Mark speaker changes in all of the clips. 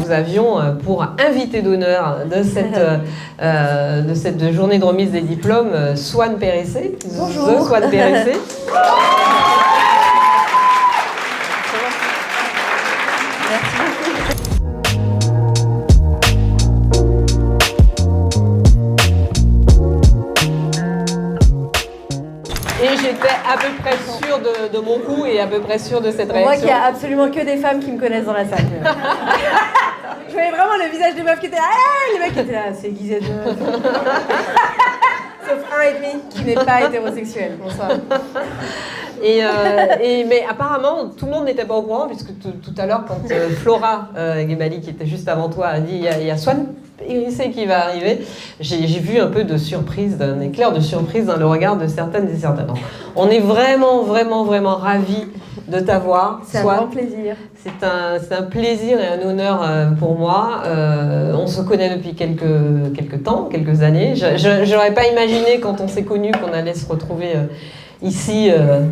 Speaker 1: nous avions pour invité d'honneur de cette journée de remise des diplômes Swan Périssé.
Speaker 2: Bonjour.
Speaker 1: Swan Périssé. Et j'étais à peu près sûre de mon coup et à peu près sûre de cette réaction.
Speaker 2: On voit qu'il n'y a absolument que des femmes qui me connaissent dans la salle. Je voyais vraiment le visage des meufs qui étaient là. Ah, les mecs qui étaient là, c'est aiguisé de meuf. Sauf un et demi qui n'est pas hétérosexuel. Bonsoir.
Speaker 1: Mais apparemment, tout le monde n'était pas au courant, puisque tout à l'heure, quand Flora Gebali, qui était juste avant toi, a dit il y a Swan Périssé qui va arriver, j'ai vu un peu de surprise, d'un éclair de surprise dans le regard de certaines et certains. Donc, on est vraiment, vraiment, vraiment ravis de t'avoir.
Speaker 2: C'est un grand plaisir.
Speaker 1: C'est un plaisir et un honneur pour moi. On se connaît depuis quelques temps, quelques années. Je n'aurais pas imaginé, quand on s'est connus, qu'on allait se retrouver ici.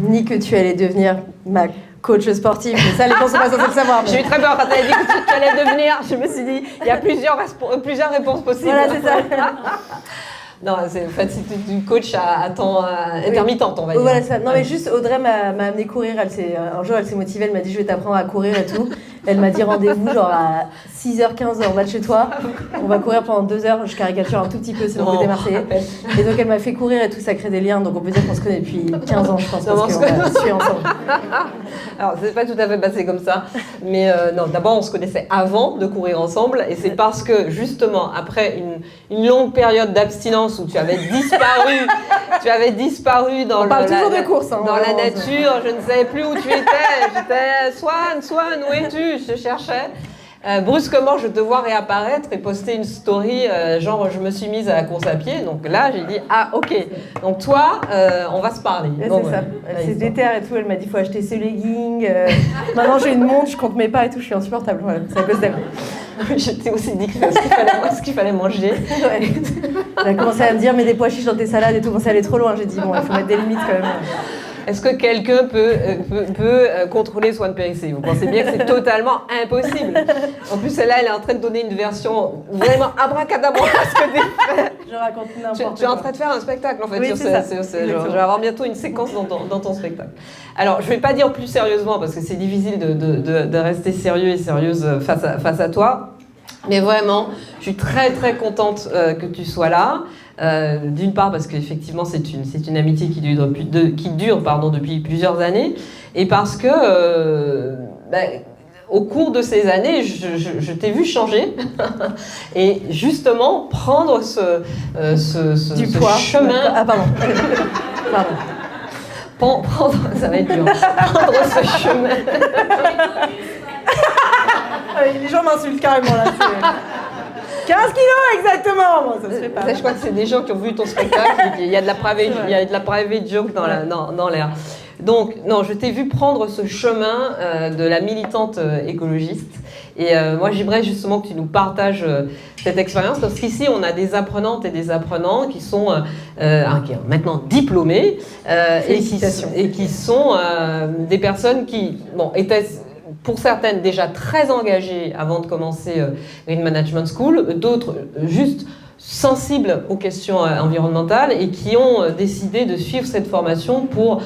Speaker 2: Ni que tu allais devenir ma coach sportive, mais ça, les gens sont pas censés le savoir. Mais...
Speaker 1: J'ai eu très peur quand tu as dit que tu allais devenir. Je me suis dit, il y a plusieurs réponses possibles.
Speaker 2: Voilà, c'est ça.
Speaker 1: Non, en fait, c'est du coach à temps intermittent, on va dire.
Speaker 2: Voilà, ça. Non, mais juste, Audrey m'a amené courir. Un jour, elle s'est motivée, elle m'a dit, je vais t'apprendre à courir et tout. Elle m'a dit rendez-vous genre à 6h15 en bas de chez toi. On va courir pendant 2 heures. Je caricature un tout petit peu, c'est le côté marseillais. Et donc, elle m'a fait courir et tout, ça crée des liens. Donc, on peut dire qu'on se connaît depuis 15 ans, je pense, parce qu'on suit ensemble.
Speaker 1: Alors, c'est pas tout à fait passé comme ça. Mais non, d'abord, on se connaissait avant de courir ensemble. Et c'est parce que, justement, après une longue période d'abstinence où tu avais disparu dans
Speaker 2: la
Speaker 1: nature, je ne savais plus où tu étais. J'étais Swan, où es-tu? Je te cherchais. Brusquement, je te vois réapparaître et poster une story, genre je me suis mise à la course à pied. Donc là, j'ai dit, ah ok, donc toi, on va se parler.
Speaker 2: Donc, c'est ça, elle s'est déterre et tout, elle m'a dit, faut acheter ce legging. Maintenant, j'ai une montre, je compte mes pas et tout, je suis insupportable. Voilà, c'est à cause d'elle.
Speaker 1: Je t'ai aussi dit ce qu'il fallait manger.
Speaker 2: Ouais. Elle a commencé à me dire, mets des pois chiches dans tes salades et tout, bon, ça allait trop loin. J'ai dit, bon, il faut mettre des limites quand même.
Speaker 1: Est-ce que quelqu'un peut contrôler Swan Périssé? Vous pensez bien que c'est totalement impossible. En plus, celle-là, elle est en train de donner une version vraiment abracadabrasque des faits.
Speaker 2: Je raconte n'importe quoi.
Speaker 1: Tu es en train de faire un spectacle, en fait.
Speaker 2: Oui, c'est ça.
Speaker 1: Je vais avoir bientôt une séquence dans ton spectacle. Alors, je ne vais pas dire plus sérieusement, parce que c'est difficile de rester sérieux et sérieuse face à toi. Mais vraiment, je suis très, très contente que tu sois là. D'une part parce qu'effectivement c'est une amitié qui dure depuis plusieurs années, et parce que au cours de ces années je t'ai vu changer et justement prendre ce chemin.
Speaker 2: Ah pardon.
Speaker 1: Prendre, ça va être dur. Prendre ce chemin.
Speaker 2: Les gens m'insultent carrément là. 15 kilos exactement. Bon, ça se fait pas.
Speaker 1: Je crois que c'est des gens qui ont vu ton spectacle. Il y a de la private joke dans l'air. Donc, non, je t'ai vu prendre ce chemin de la militante écologiste. Et moi, j'aimerais justement que tu nous partages cette expérience, parce qu'ici, on a des apprenantes et des apprenants qui sont qui sont maintenant diplômés et qui sont des personnes qui étaient, pour certaines, déjà très engagées avant de commencer Green Management School, d'autres juste sensibles aux questions environnementales et qui ont décidé de suivre cette formation pour,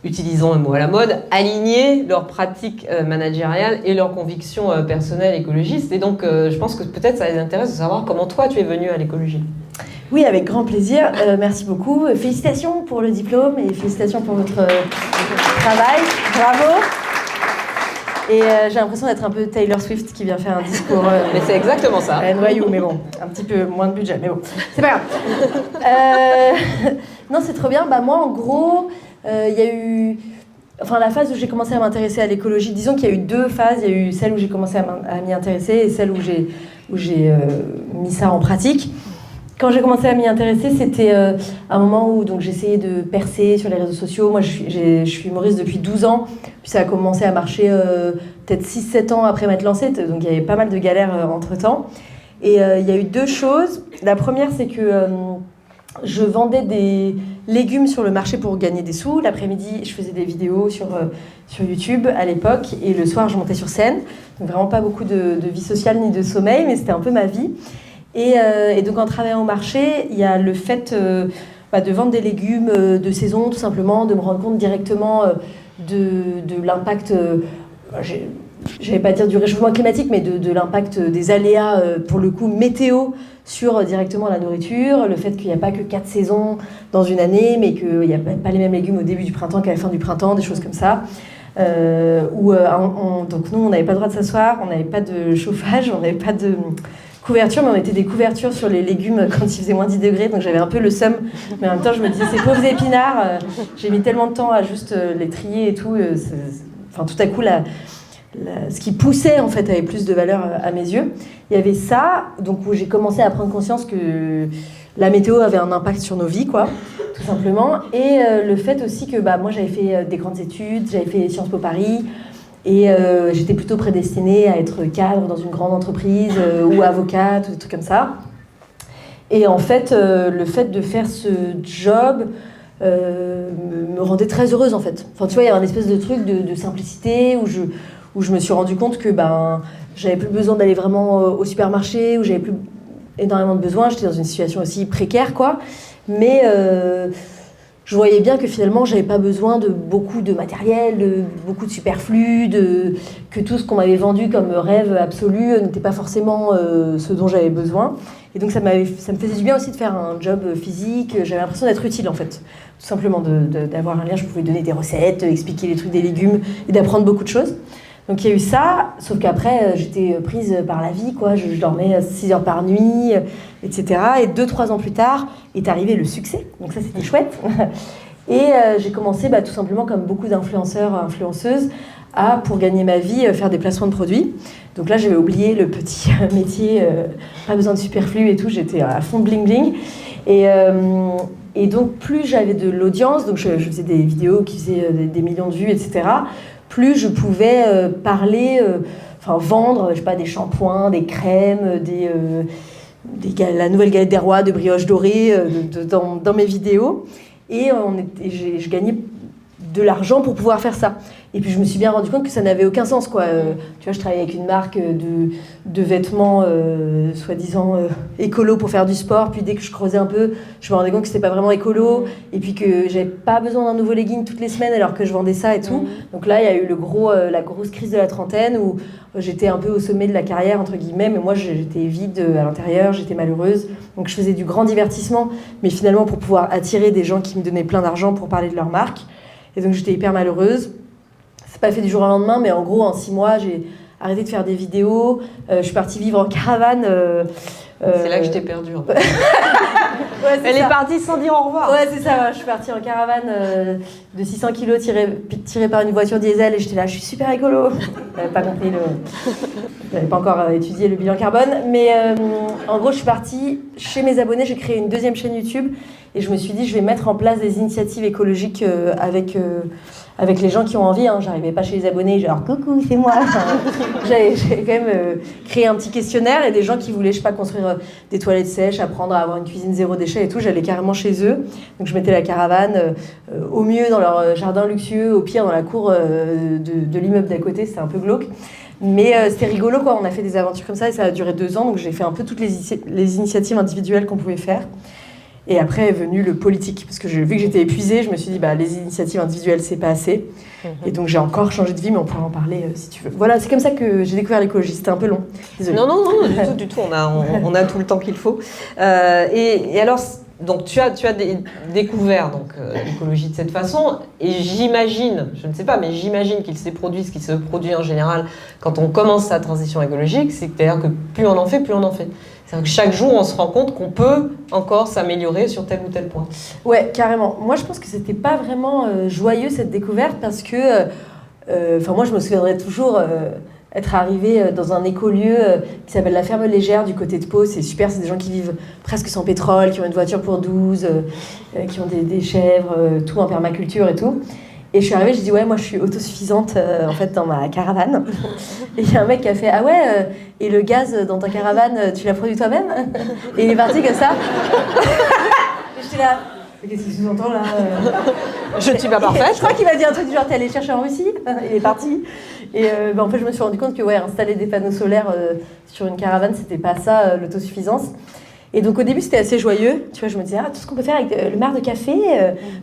Speaker 1: utilisons un mot à la mode, aligner leurs pratiques managériales et leurs convictions personnelles écologistes. Et donc, je pense que peut-être ça les intéresse de savoir comment toi, tu es venu à l'écologie.
Speaker 2: Oui, avec grand plaisir. Merci beaucoup. Félicitations pour le diplôme et félicitations pour votre travail. Bravo. Et j'ai l'impression d'être un peu Taylor Swift qui vient faire un discours.
Speaker 1: Mais c'est exactement ça.
Speaker 2: À NYU, mais bon, un petit peu moins de budget, mais bon, c'est pas grave. Non, c'est trop bien. Moi, en gros, il y a eu... Enfin, la phase où j'ai commencé à m'intéresser à l'écologie, disons qu'il y a eu 2 phases. Il y a eu celle où j'ai commencé à m'y intéresser et celle où j'ai mis ça en pratique. Quand j'ai commencé à m'y intéresser, c'était un moment où j'essayais de percer sur les réseaux sociaux. Moi, je suis humoriste depuis 12 ans, puis ça a commencé à marcher peut-être 6-7 ans après m'être lancée, donc il y avait pas mal de galères entre-temps. Et il y a eu 2 choses. La première, c'est que je vendais des légumes sur le marché pour gagner des sous. L'après-midi, je faisais des vidéos sur YouTube à l'époque. Et le soir, je montais sur scène. Donc vraiment pas beaucoup de vie sociale ni de sommeil, mais c'était un peu ma vie. Et donc en travaillant au marché, il y a le fait de vendre des légumes de saison, tout simplement, de me rendre compte directement de l'impact, je vais pas dire du réchauffement climatique, mais de l'impact des aléas, pour le coup, météo, sur directement la nourriture, le fait qu'il n'y a pas que 4 saisons dans une année, mais qu'il n'y a pas les mêmes légumes au début du printemps qu'à la fin du printemps, des choses comme ça. Donc nous, on n'avait pas le droit de s'asseoir, on n'avait pas de chauffage, on n'avait pas de couverture, mais on mettait des couvertures sur les légumes quand il faisait moins 10 degrés, donc j'avais un peu le seum, mais en même temps je me disais ces pauvres épinards, j'ai mis tellement de temps à juste les trier et tout, tout à coup ce qui poussait en fait avait plus de valeur à mes yeux. Il y avait ça, donc où j'ai commencé à prendre conscience que la météo avait un impact sur nos vies, quoi, tout simplement, et le fait aussi que moi j'avais fait des grandes études, j'avais fait Sciences Po Paris. Et j'étais plutôt prédestinée à être cadre dans une grande entreprise ou avocate ou des trucs comme ça. Et en fait, le fait de faire ce job me rendait très heureuse en fait. Enfin, tu vois, il y avait un espèce de truc de simplicité où je me suis rendu compte que j'avais plus besoin d'aller vraiment au supermarché, où j'avais plus énormément de besoins. J'étais dans une situation aussi précaire, quoi. Mais je voyais bien que finalement, j'avais pas besoin de beaucoup de matériel, de beaucoup de superflu, que tout ce qu'on m'avait vendu comme rêve absolu n'était pas forcément ce dont j'avais besoin. Et donc, ça me faisait du bien aussi de faire un job physique. J'avais l'impression d'être utile, en fait. Tout simplement, d'avoir un lien. Je pouvais donner des recettes, expliquer les trucs des légumes et d'apprendre beaucoup de choses. Donc, il y a eu ça, sauf qu'après, j'étais prise par la vie, quoi. Je dormais 6 heures par nuit, etc. Et 2-3 ans plus tard est arrivé le succès. Donc ça, c'était chouette. Et j'ai commencé tout simplement, comme beaucoup d'influenceurs, influenceuses, pour gagner ma vie, faire des placements de produits. Donc là, j'avais oublié le petit métier, pas besoin de superflu et tout. J'étais à fond bling bling. Et donc, plus j'avais de l'audience, donc je faisais des vidéos qui faisaient des millions de vues, etc., plus je pouvais parler, vendre, je sais pas, des shampoings, des crèmes, la nouvelle galette des rois de brioche dorée dans mes vidéos. Et je gagnais de l'argent pour pouvoir faire ça. Et puis je me suis bien rendu compte que ça n'avait aucun sens, quoi. Tu vois, je travaillais avec une marque de vêtements soi-disant écolo pour faire du sport. Puis dès que je creusais un peu, je me rendais compte que c'était pas vraiment écolo. Et puis que j'avais pas besoin d'un nouveau legging toutes les semaines alors que je vendais ça et tout. Donc là, il y a eu la grosse crise de la trentaine où j'étais un peu au sommet de la carrière, entre guillemets. Mais moi, j'étais vide à l'intérieur, j'étais malheureuse. Donc je faisais du grand divertissement, mais finalement pour pouvoir attirer des gens qui me donnaient plein d'argent pour parler de leur marque. Et donc j'étais hyper malheureuse. C'est pas fait du jour au lendemain, mais en gros, en 6 mois, j'ai arrêté de faire des vidéos. Je suis partie vivre en caravane.
Speaker 1: C'est là que je t'ai perdue. En fait.
Speaker 2: Ouais,
Speaker 1: Elle est partie sans dire au revoir.
Speaker 2: Ouais, c'est ça. Ouais. Je suis partie en caravane de 600 kilos tirée par une voiture diesel et j'étais là, je suis super écolo. J'avais pas compris j'avais pas encore étudié le bilan carbone. Mais en gros, je suis partie chez mes abonnés. J'ai créé une 2e chaîne YouTube et je me suis dit, je vais mettre en place des initiatives écologiques avec les gens qui ont envie. J'arrivais pas chez les abonnés, genre coucou, c'est moi. J'ai quand même créé un petit questionnaire et des gens qui voulaient, je sais pas, construire des toilettes sèches, apprendre à avoir une cuisine zéro déchet et tout. J'allais carrément chez eux. Donc je mettais la caravane au mieux dans leur jardin luxueux, au pire dans la cour de l'immeuble d'à côté. C'était un peu glauque. Mais c'était rigolo, quoi. On a fait des aventures comme ça et ça a duré 2 ans. Donc j'ai fait un peu toutes les initiatives individuelles qu'on pouvait faire. Et après est venu le politique, parce que vu que j'étais épuisée, je me suis dit, les initiatives individuelles, c'est pas assez. Et donc j'ai encore changé de vie, mais on pourra en parler si tu veux. Voilà, c'est comme ça que j'ai découvert l'écologie. C'était un peu long. Désolée.
Speaker 1: Non, du tout. On a tout le temps qu'il faut. Et alors, donc tu as découvert l'écologie de cette façon, et j'imagine, je ne sais pas, mais j'imagine qu'il s'est produit ce qui se produit en général quand on commence sa transition écologique, c'est-à-dire que plus on en fait, plus on en fait. C'est-à-dire que chaque jour, on se rend compte qu'on peut encore s'améliorer sur tel ou tel point. Ouais, carrément. Moi, je pense que c'était pas vraiment joyeux, cette découverte, parce que, moi, je me souviendrai toujours être arrivée dans un écolieu qui s'appelle la Ferme Légère du côté de Pau. C'est super, c'est des gens qui vivent presque sans pétrole, qui ont une voiture pour 12, qui ont des chèvres, tout en permaculture et tout. Et je suis arrivée, j'ai dit, ouais, moi je suis autosuffisante en fait dans ma caravane. Et il y a un mec qui a fait, ah ouais, et le gaz dans ta caravane, tu l'as produit toi-même? Et il est parti comme ça.
Speaker 2: là. Mais qu'est-ce que tu entends là
Speaker 1: Je ne suis pas parfaite.
Speaker 2: Je crois qu'il m'a dit un truc du genre, t'es allé chercher en Russie. Il est parti. Et en fait, je me suis rendu compte que installer des panneaux solaires sur une caravane, c'était pas ça, l'autosuffisance. Et donc au début, c'était assez joyeux. Tu vois, je me disais, tout ce qu'on peut faire avec le marc de café,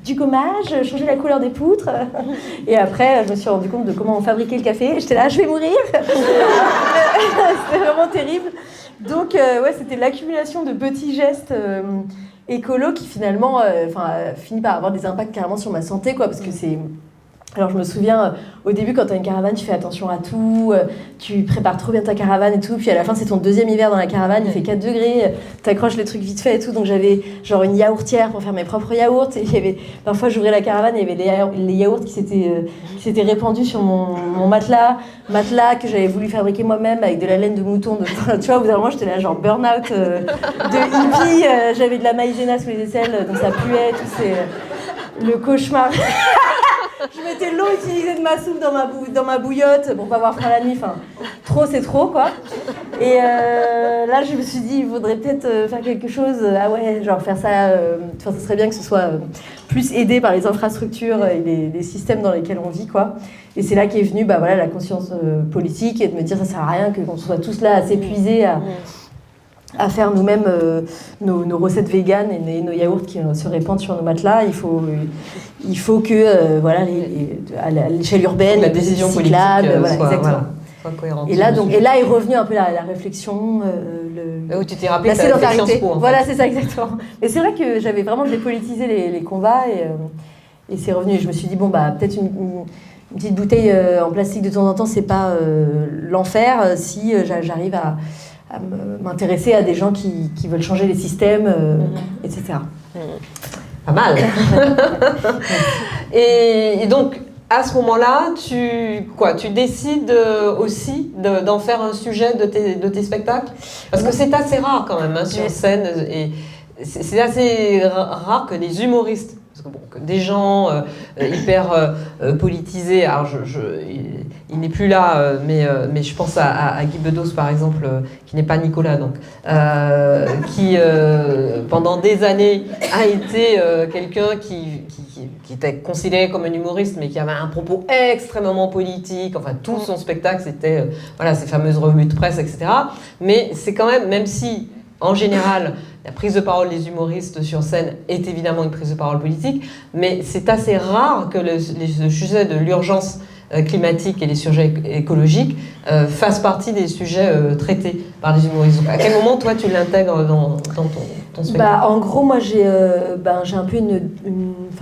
Speaker 2: du gommage, changer la couleur des poutres. Et après, je me suis rendu compte de comment on fabriquait le café. J'étais là, je vais mourir. C'était vraiment terrible. Donc, c'était l'accumulation de petits gestes écolos qui finalement finit par avoir des impacts carrément sur ma santé, quoi, parce que c'est... Alors je me souviens, au début quand tu as une caravane, tu fais attention à tout, tu prépares trop bien ta caravane et tout, puis à la fin c'est ton deuxième hiver dans la caravane, il fait 4 degrés, t'accroches les trucs vite fait et tout, donc j'avais genre une yaourtière pour faire mes propres yaourts, et il y avait, parfois j'ouvrais la caravane, il y avait les yaourts qui s'étaient répandus sur mon matelas que j'avais voulu fabriquer moi-même avec de la laine de mouton, tu vois, au bout d'un moment j'étais là genre burn-out de hippie, j'avais de la maïzena sous les aisselles, donc ça puait, tout c'est le cauchemar. Je mettais l'eau utilisée de ma soupe dans ma bouillotte pour pas avoir froid la nuit. Enfin, trop, c'est trop, quoi. Et là, je me suis dit, il faudrait peut-être faire quelque chose. Genre faire ça. Ça serait bien que ce soit plus aidé par les infrastructures et les systèmes dans lesquels on vit, quoi. Et c'est là qu'est venue la conscience politique et de me dire, ça sert à rien qu'on soit tous là à s'épuiser, à faire nous-mêmes nos recettes véganes et nos yaourts qui se répandent sur nos matelas. Il faut que, à l'échelle urbaine,
Speaker 1: la décision politique soit cohérente.
Speaker 2: Et là est revenue un peu la réflexion,
Speaker 1: où tu t'es rappelé
Speaker 2: la sédentarité.
Speaker 1: Po,
Speaker 2: voilà, c'est ça exactement. Mais c'est vrai que j'avais vraiment dépolitisé les combats et c'est revenu. Et je me suis dit, peut-être une petite bouteille en plastique de temps en temps, c'est pas l'enfer si j'arrive à m'intéresser à des gens qui veulent changer les systèmes, etc.
Speaker 1: Pas mal. Et donc, à ce moment-là, tu décides aussi d'en faire un sujet de tes spectacles? Parce que c'est assez rare quand même sur scène, et c'est assez rare que des humoristes, que des gens hyper politisés, alors il n'est plus là, mais je pense à Guy Bedos par exemple, qui n'est pas Nicolas, donc, qui pendant des années a été quelqu'un qui était considéré comme un humoriste, mais qui avait un propos extrêmement politique. Enfin, tout son spectacle, c'était ces fameuses revues de presse, etc. Mais c'est quand même si en général, la prise de parole des humoristes sur scène est évidemment une prise de parole politique, mais c'est assez rare que le sujet de l'urgence climatique et les sujets écologiques fassent partie des sujets traités par les humoristes. Donc, à quel moment, toi, tu l'intègres dans ton spectacle?
Speaker 2: En gros, moi, j'ai un peu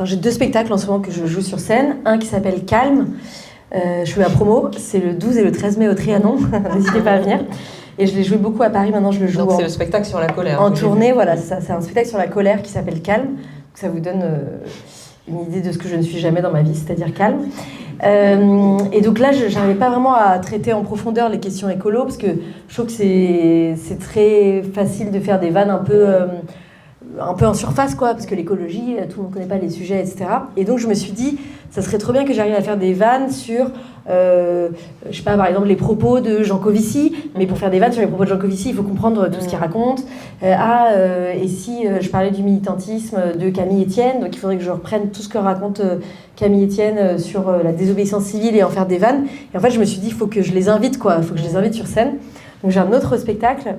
Speaker 2: j'ai 2 spectacles en ce moment que je joue sur scène. Un qui s'appelle Calme. Je fais ma promo. C'est le 12 et le 13 mai au Trianon. N'hésitez pas à venir. Et je l'ai joué beaucoup à Paris, maintenant je le joue.
Speaker 1: Donc c'est le spectacle sur la colère.
Speaker 2: En tournée, voilà, c'est ça. C'est un spectacle sur la colère qui s'appelle Calme. Donc ça vous donne une idée de ce que je ne suis jamais dans ma vie, c'est-à-dire calme. Et donc là, je n'arrivais pas vraiment à traiter en profondeur les questions écolo, parce que je trouve que c'est très facile de faire des vannes un peu en surface, quoi, parce que l'écologie, tout le monde ne connaît pas les sujets, etc. Et donc je me suis dit, ça serait trop bien que j'arrive à faire des vannes sur, je sais pas, par exemple, les propos de Jancovici, mais pour faire des vannes sur les propos de Jancovici, il faut comprendre tout ce qu'il raconte. Et si je parlais du militantisme de Camille Etienne, donc il faudrait que je reprenne tout ce que raconte Camille Etienne sur la désobéissance civile et en faire des vannes. Et en fait, je me suis dit, il faut que je les invite, quoi, il faut que je les invite sur scène. Donc j'ai un autre spectacle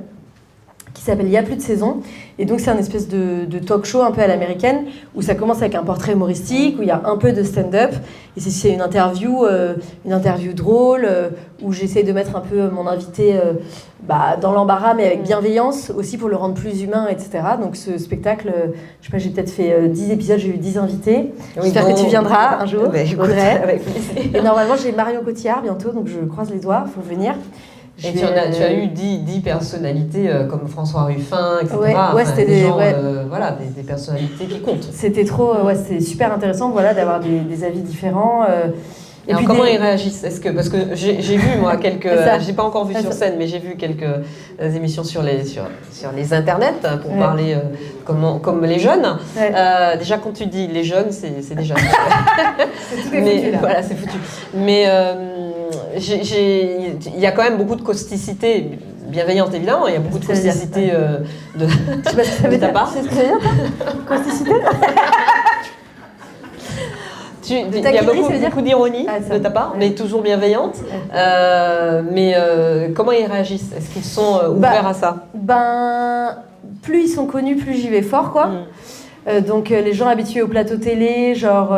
Speaker 2: qui s'appelle Il y a plus de saison. Et donc c'est un espèce de talk show un peu à l'américaine, où ça commence avec un portrait humoristique, où il y a un peu de stand-up, et c'est une interview drôle, où j'essaie de mettre un peu mon invité dans l'embarras, mais avec bienveillance, aussi pour le rendre plus humain, etc. Donc ce spectacle, je sais pas, j'ai peut-être fait 10 épisodes, j'ai eu 10 invités. J'espère que tu viendras un jour, Audrey.
Speaker 1: Avec plaisir.
Speaker 2: Et normalement j'ai Marion Cotillard bientôt, donc je croise les doigts, il faut venir.
Speaker 1: Et tu as eu 10 personnalités comme François Ruffin, etc.
Speaker 2: Ouais, c'était
Speaker 1: des gens, des personnalités qui comptent.
Speaker 2: C'était trop, c'était super intéressant, d'avoir des avis différents.
Speaker 1: Et puis comment ils réagissent? Parce que j'ai vu moi quelques, j'ai pas encore vu sur scène, mais j'ai vu quelques émissions sur les internets pour parler comme les jeunes. Ouais. Déjà quand tu dis les jeunes, c'est déjà.
Speaker 2: C'est tout est foutu, là.
Speaker 1: Voilà, c'est foutu. Mais il y a quand même beaucoup de causticité bienveillante, évidemment. Il y a beaucoup de causticité
Speaker 2: Je sais pas ce que ça veut
Speaker 1: de ta
Speaker 2: dire.
Speaker 1: part.
Speaker 2: C'est ce que ça veut dire, toi causticité.
Speaker 1: Il y a beaucoup d'ironie de ta part, mais toujours bienveillante. Mais comment ils réagissent? Est-ce qu'ils sont ouverts à ça?
Speaker 2: Plus ils sont connus, plus j'y vais fort, quoi. Donc les gens habitués au plateau télé, genre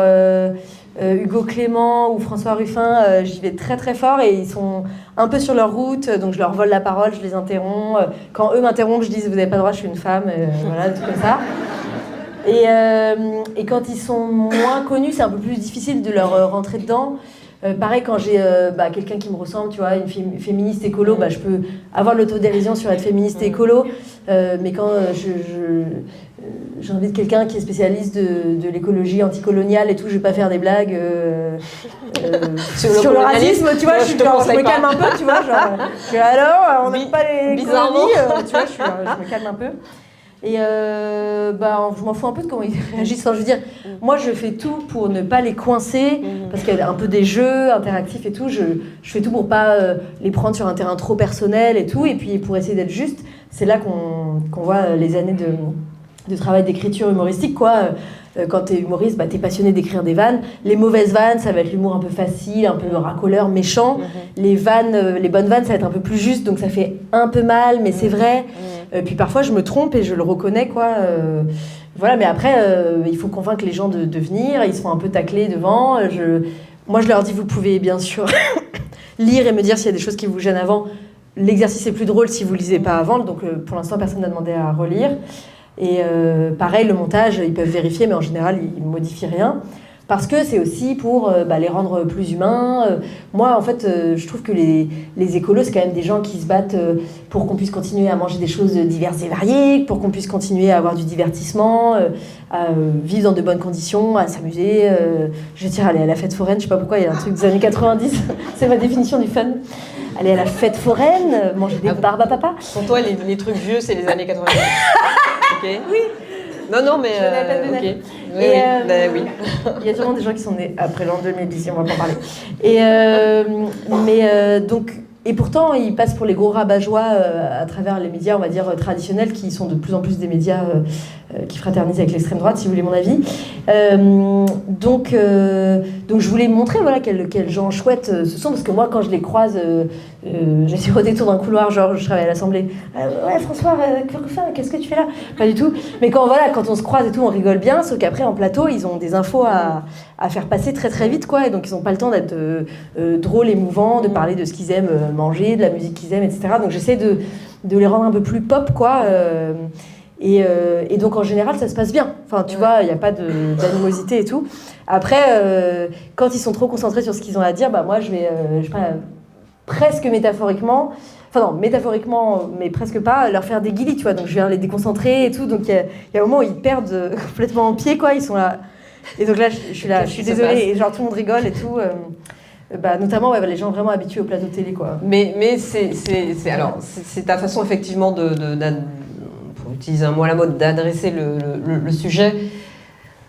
Speaker 2: Hugo Clément ou François Ruffin, j'y vais très très fort et ils sont un peu sur leur route, donc je leur vole la parole, je les interromps. Quand eux m'interrompent, je dis vous n'avez pas le droit, je suis une femme, voilà, des trucs comme ça. Et quand ils sont moins connus, c'est un peu plus difficile de leur rentrer dedans. Pareil, quand j'ai quelqu'un qui me ressemble, tu vois, une féministe écolo, je peux avoir de l'autodérision sur être féministe écolo. Mais quand j'invite quelqu'un qui est spécialiste de l'écologie anticoloniale et tout, je vais pas faire des blagues sur le racisme, tu vois, je me calme un peu, tu vois, alors, on n'aime pas les colonies, tu vois, je me calme un peu. Et je m'en fous un peu de comment ils réagissent. Enfin, je veux dire, moi je fais tout pour ne pas les coincer, parce qu'il y a un peu des jeux interactifs et tout. Je fais tout pour pas les prendre sur un terrain trop personnel et tout. Et puis pour essayer d'être juste, c'est là qu'on voit les années de travail d'écriture humoristique, quoi. Quand t'es humoriste, t'es passionné d'écrire des vannes. Les mauvaises vannes, ça va être l'humour un peu facile, un peu racoleur, méchant. Les bonnes vannes, ça va être un peu plus juste, donc ça fait un peu mal, mais c'est vrai. Puis parfois, je me trompe et je le reconnais, quoi. Voilà, mais après, il faut convaincre les gens de venir. Ils se font un peu tacler devant. Moi, je leur dis, vous pouvez bien sûr lire et me dire s'il y a des choses qui vous gênent avant. L'exercice est plus drôle si vous ne lisez pas avant. Donc, pour l'instant, personne n'a demandé à relire. Et pareil, le montage, ils peuvent vérifier, mais en général, ils ne modifient rien. Parce que c'est aussi pour les rendre plus humains. Moi, en fait, je trouve que les écolos, c'est quand même des gens qui se battent pour qu'on puisse continuer à manger des choses diverses et variées, pour qu'on puisse continuer à avoir du divertissement, à vivre dans de bonnes conditions, à s'amuser. Je veux dire, aller à la fête foraine, je sais pas pourquoi, il y a un truc des années 90, c'est ma définition du fun. Aller à la fête foraine, manger des barbes à papa.
Speaker 1: Pour toi, les trucs vieux, c'est les années 90. Okay.
Speaker 2: Oui.
Speaker 1: Non, mais...
Speaker 2: Je n'avais pas de
Speaker 1: okay.
Speaker 2: Oui. Il y a sûrement des gens qui sont nés après l'an 2010, on va pas en parler. Et pourtant, ils passent pour les gros rabat-joie à travers les médias, on va dire, traditionnels, qui sont de plus en plus des médias qui fraternisent avec l'extrême droite, si vous voulez mon avis. Donc je voulais montrer quels gens chouettes ce sont, parce que moi, quand je les croise, j'ai sur au détour d'un couloir, genre je travaille à l'Assemblée. Ouais, François, qu'est-ce que tu fais là? Pas du tout. Mais quand on se croise et tout, on rigole bien, sauf qu'après, en plateau, ils ont des infos à faire passer très très vite, quoi. Et donc, ils n'ont pas le temps d'être drôles, émouvants, de parler de ce qu'ils aiment manger, de la musique qu'ils aiment, etc. Donc, j'essaie de les rendre un peu plus pop, quoi. Et donc, en général, ça se passe bien. Enfin, tu vois, il n'y a pas d'animosité et tout. Après, quand ils sont trop concentrés sur ce qu'ils ont à dire, moi, je vais, je sais pas, presque métaphoriquement, enfin non, métaphoriquement, mais presque pas, leur faire des guilis, tu vois. Donc, je viens les déconcentrer et tout. Donc, il y a un moment où ils perdent complètement en pied, quoi. Ils sont là. Et donc là, je suis là, je suis désolée. Et genre, tout le monde rigole et tout. Notamment les gens vraiment habitués au plateau télé, quoi.
Speaker 1: Mais c'est ta façon, effectivement, pour utiliser un mot à la mode, d'adresser le sujet.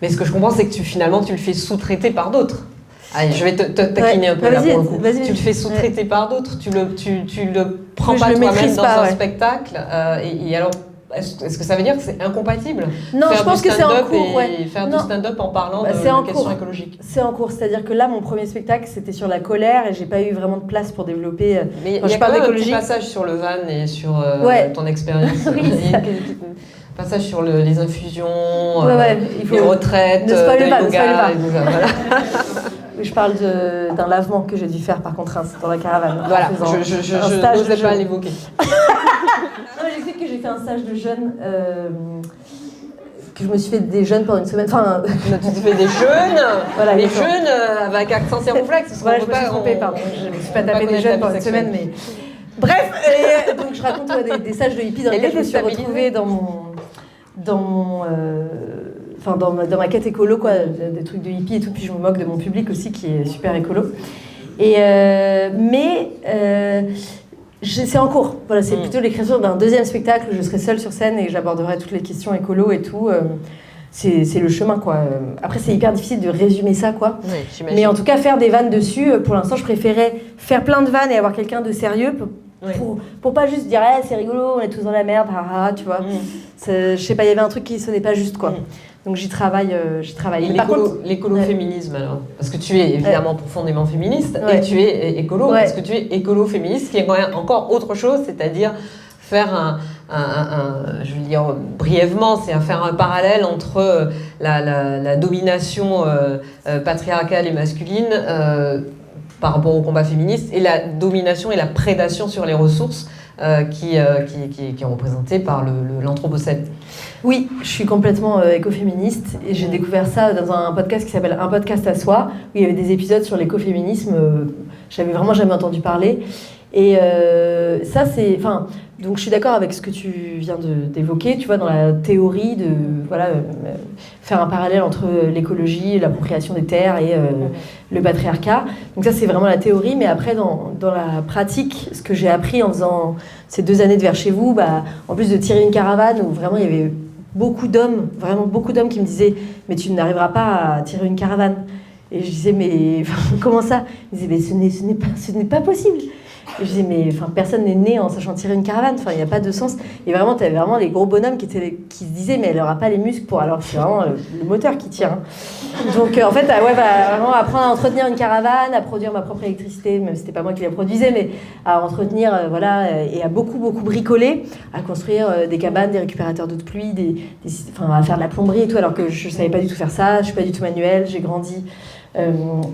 Speaker 1: Mais ce que je comprends, c'est que finalement, tu le fais sous-traiter par d'autres. Allez, je vais te taquiner un peu là pour le coup. Tu le fais sous-traiter par d'autres. Tu le prends pas toi-même dans un spectacle. Et alors, est-ce que ça veut dire que c'est incompatible?
Speaker 2: Non, je pense que c'est en cours.
Speaker 1: Faire du stand-up en parlant de questions écologiques.
Speaker 2: C'est en cours. C'est-à-dire que là, mon premier spectacle, c'était sur la colère et j'ai pas eu vraiment de place pour développer.
Speaker 1: Mais il y a quand même un petit passage sur le van et sur ton expérience.
Speaker 2: Oui,
Speaker 1: passage sur les infusions,
Speaker 2: il faut
Speaker 1: les retraites,
Speaker 2: le
Speaker 1: yoga.
Speaker 2: Oui, je parle d'un lavement que j'ai dû faire par contrainte dans la caravane.
Speaker 1: Voilà, je n'osais pas l'évoquer.
Speaker 2: Non, j'explique que j'ai fait un stage de jeûne, que je me suis fait des jeûnes pendant une semaine. Enfin,
Speaker 1: tu te fais des jeûnes,
Speaker 2: voilà,
Speaker 1: les jeûnes avec accent circonflexe.
Speaker 2: Voilà, je me suis trompée, pardon. Je ne me suis pas tapé des jeûnes pendant une semaine, mais... Bref, donc je raconte des stages de hippie dans lesquels je me suis retrouvée dans ma quête écolo, quoi, des trucs de hippie et tout, puis je me moque de mon public aussi qui est super écolo. C'est en cours. Voilà, c'est plutôt l'écriture d'un deuxième spectacle où je serai seule sur scène et j'aborderai toutes les questions écolo et tout. c'est le chemin, quoi. Après, c'est hyper difficile de résumer ça, quoi.
Speaker 1: Oui, j'imagine.
Speaker 2: Mais en tout cas, faire des vannes dessus, pour l'instant, je préférais faire plein de vannes et avoir quelqu'un de sérieux pour pas juste dire c'est rigolo, on est tous dans la merde, tu vois. Je sais pas, il y avait un truc qui sonnait pas juste, quoi. Donc j'y travaille.
Speaker 1: Et l'écolo-féminisme alors? Parce que tu es évidemment profondément féministe et tu es écolo, parce que tu es écolo-féministe, qui est quand même encore autre chose, c'est-à-dire faire je veux dire brièvement, c'est faire un parallèle entre la domination patriarcale et masculine par rapport au combat féministe et la domination et la prédation sur les ressources qui est représentée par l'anthropocène.
Speaker 2: Oui, je suis complètement écoféministe et j'ai découvert ça dans un podcast qui s'appelle Un podcast à soi, où il y avait des épisodes sur l'écoféminisme. J'avais vraiment jamais entendu parler. Et ça, c'est... Enfin, donc je suis d'accord avec ce que tu viens d'évoquer, tu vois, dans la théorie de faire un parallèle entre l'écologie, l'appropriation des terres et le patriarcat. Donc ça, c'est vraiment la théorie, mais après, dans la pratique, ce que j'ai appris en faisant ces 2 années de Vers chez vous, en plus de tirer une caravane, où vraiment il y avait beaucoup d'hommes, vraiment beaucoup d'hommes qui me disaient « mais tu n'arriveras pas à tirer une caravane ». Et je disais « mais comment ça ?» Ils disaient « mais ce n'est pas possible ». Et je disais, mais personne n'est né en sachant tirer une caravane, il n'y a pas de sens. Et vraiment, tu avais vraiment les gros bonhommes qui se disaient, mais elle n'aura pas les muscles pour. Alors que c'est vraiment le moteur qui tire. Donc en fait, vraiment apprendre à entretenir une caravane, à produire ma propre électricité, même si c'était pas moi qui la produisais, mais à entretenir, et à beaucoup bricoler, à construire des cabanes, des récupérateurs d'eau de pluie, à faire de la plomberie et tout, alors que je ne savais pas du tout faire ça, je ne suis pas du tout manuelle, j'ai grandi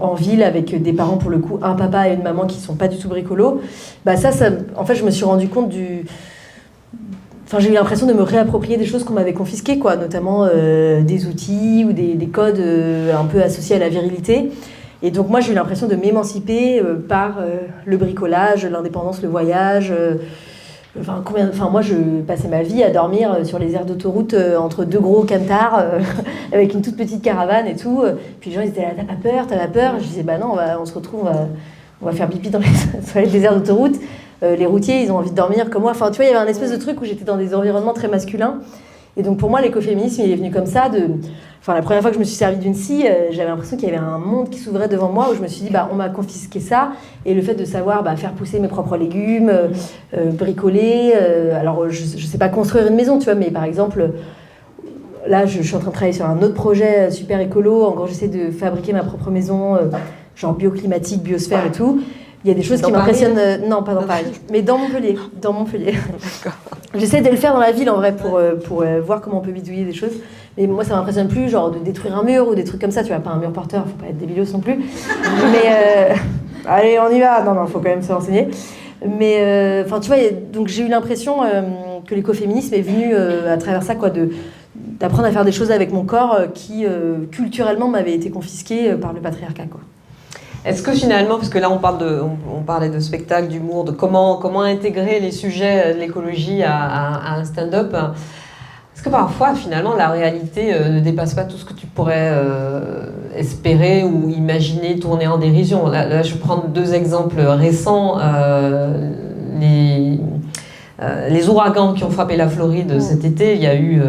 Speaker 2: en ville avec des parents, pour le coup, un papa et une maman qui sont pas du tout bricolos. Ça, en fait, je me suis rendu compte j'ai eu l'impression de me réapproprier des choses qu'on m'avait confisquées, quoi, notamment des outils ou des codes un peu associés à la virilité. Et donc moi, j'ai eu l'impression de m'émanciper par le bricolage, l'indépendance, le voyage. Moi, je passais ma vie à dormir sur les aires d'autoroute entre 2 gros camtars avec une toute petite caravane et tout. Puis les gens ils étaient là, t'as pas peur? Je disais, non, on se retrouve, on va faire pipi dans les toilettes des aires d'autoroute. Les routiers, ils ont envie de dormir comme moi. Enfin, tu vois, il y avait un espèce de truc où j'étais dans des environnements très masculins. Et donc pour moi, l'écoféminisme, il est venu comme ça. La première fois que je me suis servie d'une scie, j'avais l'impression qu'il y avait un monde qui s'ouvrait devant moi, où je me suis dit, on m'a confisqué ça. Et le fait de savoir faire pousser mes propres légumes, bricoler. Alors, je ne sais pas construire une maison, tu vois, mais par exemple, là, je suis en train de travailler sur un autre projet super écolo. En gros, j'essaie de fabriquer ma propre maison, genre bioclimatique, biosphère et tout. Il y a des choses qui m'impressionnent. Non, pas dans Paris, mais dans Montpellier. D'accord. J'essaie de le faire dans la ville en vrai pour voir comment on peut bidouiller des choses. Mais moi, ça m'impressionne plus, genre de détruire un mur ou des trucs comme ça. Tu vois, pas un mur porteur, faut pas être débilos non plus. Mais allez, on y va. Non, faut quand même se renseigner. Mais tu vois, donc j'ai eu l'impression que l'écoféminisme est venu à travers ça, quoi, d'apprendre à faire des choses avec mon corps qui culturellement m'avaient été confisquées par le patriarcat, quoi.
Speaker 1: Est-ce que finalement, parce que là on parlait de spectacle, d'humour, de comment intégrer les sujets de l'écologie à un stand-up, est-ce que parfois finalement la réalité ne dépasse pas tout ce que tu pourrais espérer ou imaginer tourner en dérision? Là je vais prendre 2 exemples récents. Les ouragans qui ont frappé la Floride cet été, il y a eu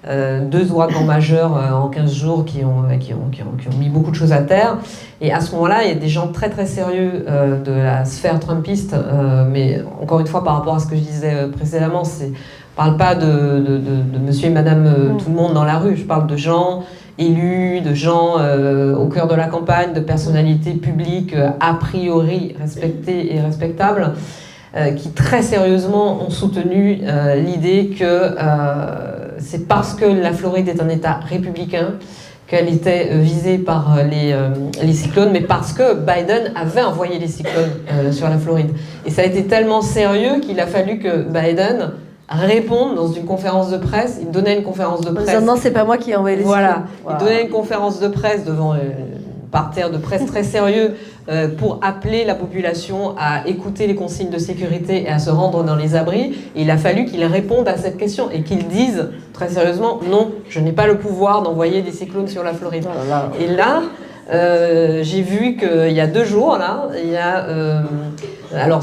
Speaker 1: 2 ouragans majeurs en 15 jours qui ont mis beaucoup de choses à terre. Et à ce moment-là, il y a des gens très très sérieux de la sphère trumpiste, mais encore une fois par rapport à ce que je disais précédemment, je ne parle pas de monsieur et madame tout le monde dans la rue, je parle de gens élus, de gens au cœur de la campagne, de personnalités publiques a priori respectées et respectables, qui très sérieusement ont soutenu l'idée que c'est parce que la Floride est un État républicain qu'elle était visée par les cyclones, mais parce que Biden avait envoyé les cyclones sur la Floride. Et ça a été tellement sérieux qu'il a fallu que Biden réponde dans une conférence de presse. Il donnait une conférence de presse.
Speaker 2: Non, c'est pas moi qui ai envoyé les cyclones.
Speaker 1: Voilà, il donnait une conférence de presse devant parterre de presse très sérieux pour appeler la population à écouter les consignes de sécurité et à se rendre dans les abris. Et il a fallu qu'il réponde à cette question et qu'il dise très sérieusement « Non, je n'ai pas le pouvoir d'envoyer des cyclones sur la Floride. » Et là, j'ai vu qu'il y a 2 jours, là, il y a... alors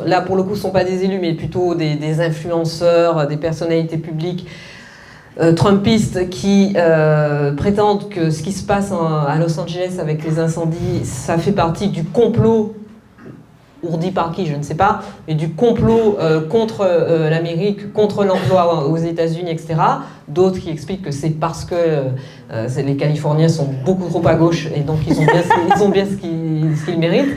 Speaker 1: là, pour le coup, ce ne sont pas des élus, mais plutôt des influenceurs, des personnalités publiques Trumpistes qui prétendent que ce qui se passe à Los Angeles avec les incendies, ça fait partie du complot, ourdi par qui, je ne sais pas, mais du complot contre l'Amérique, contre l'emploi aux États-Unis, etc. D'autres qui expliquent que c'est parce que les Californiens sont beaucoup trop à gauche et donc ils ont bien ce qu'ils méritent.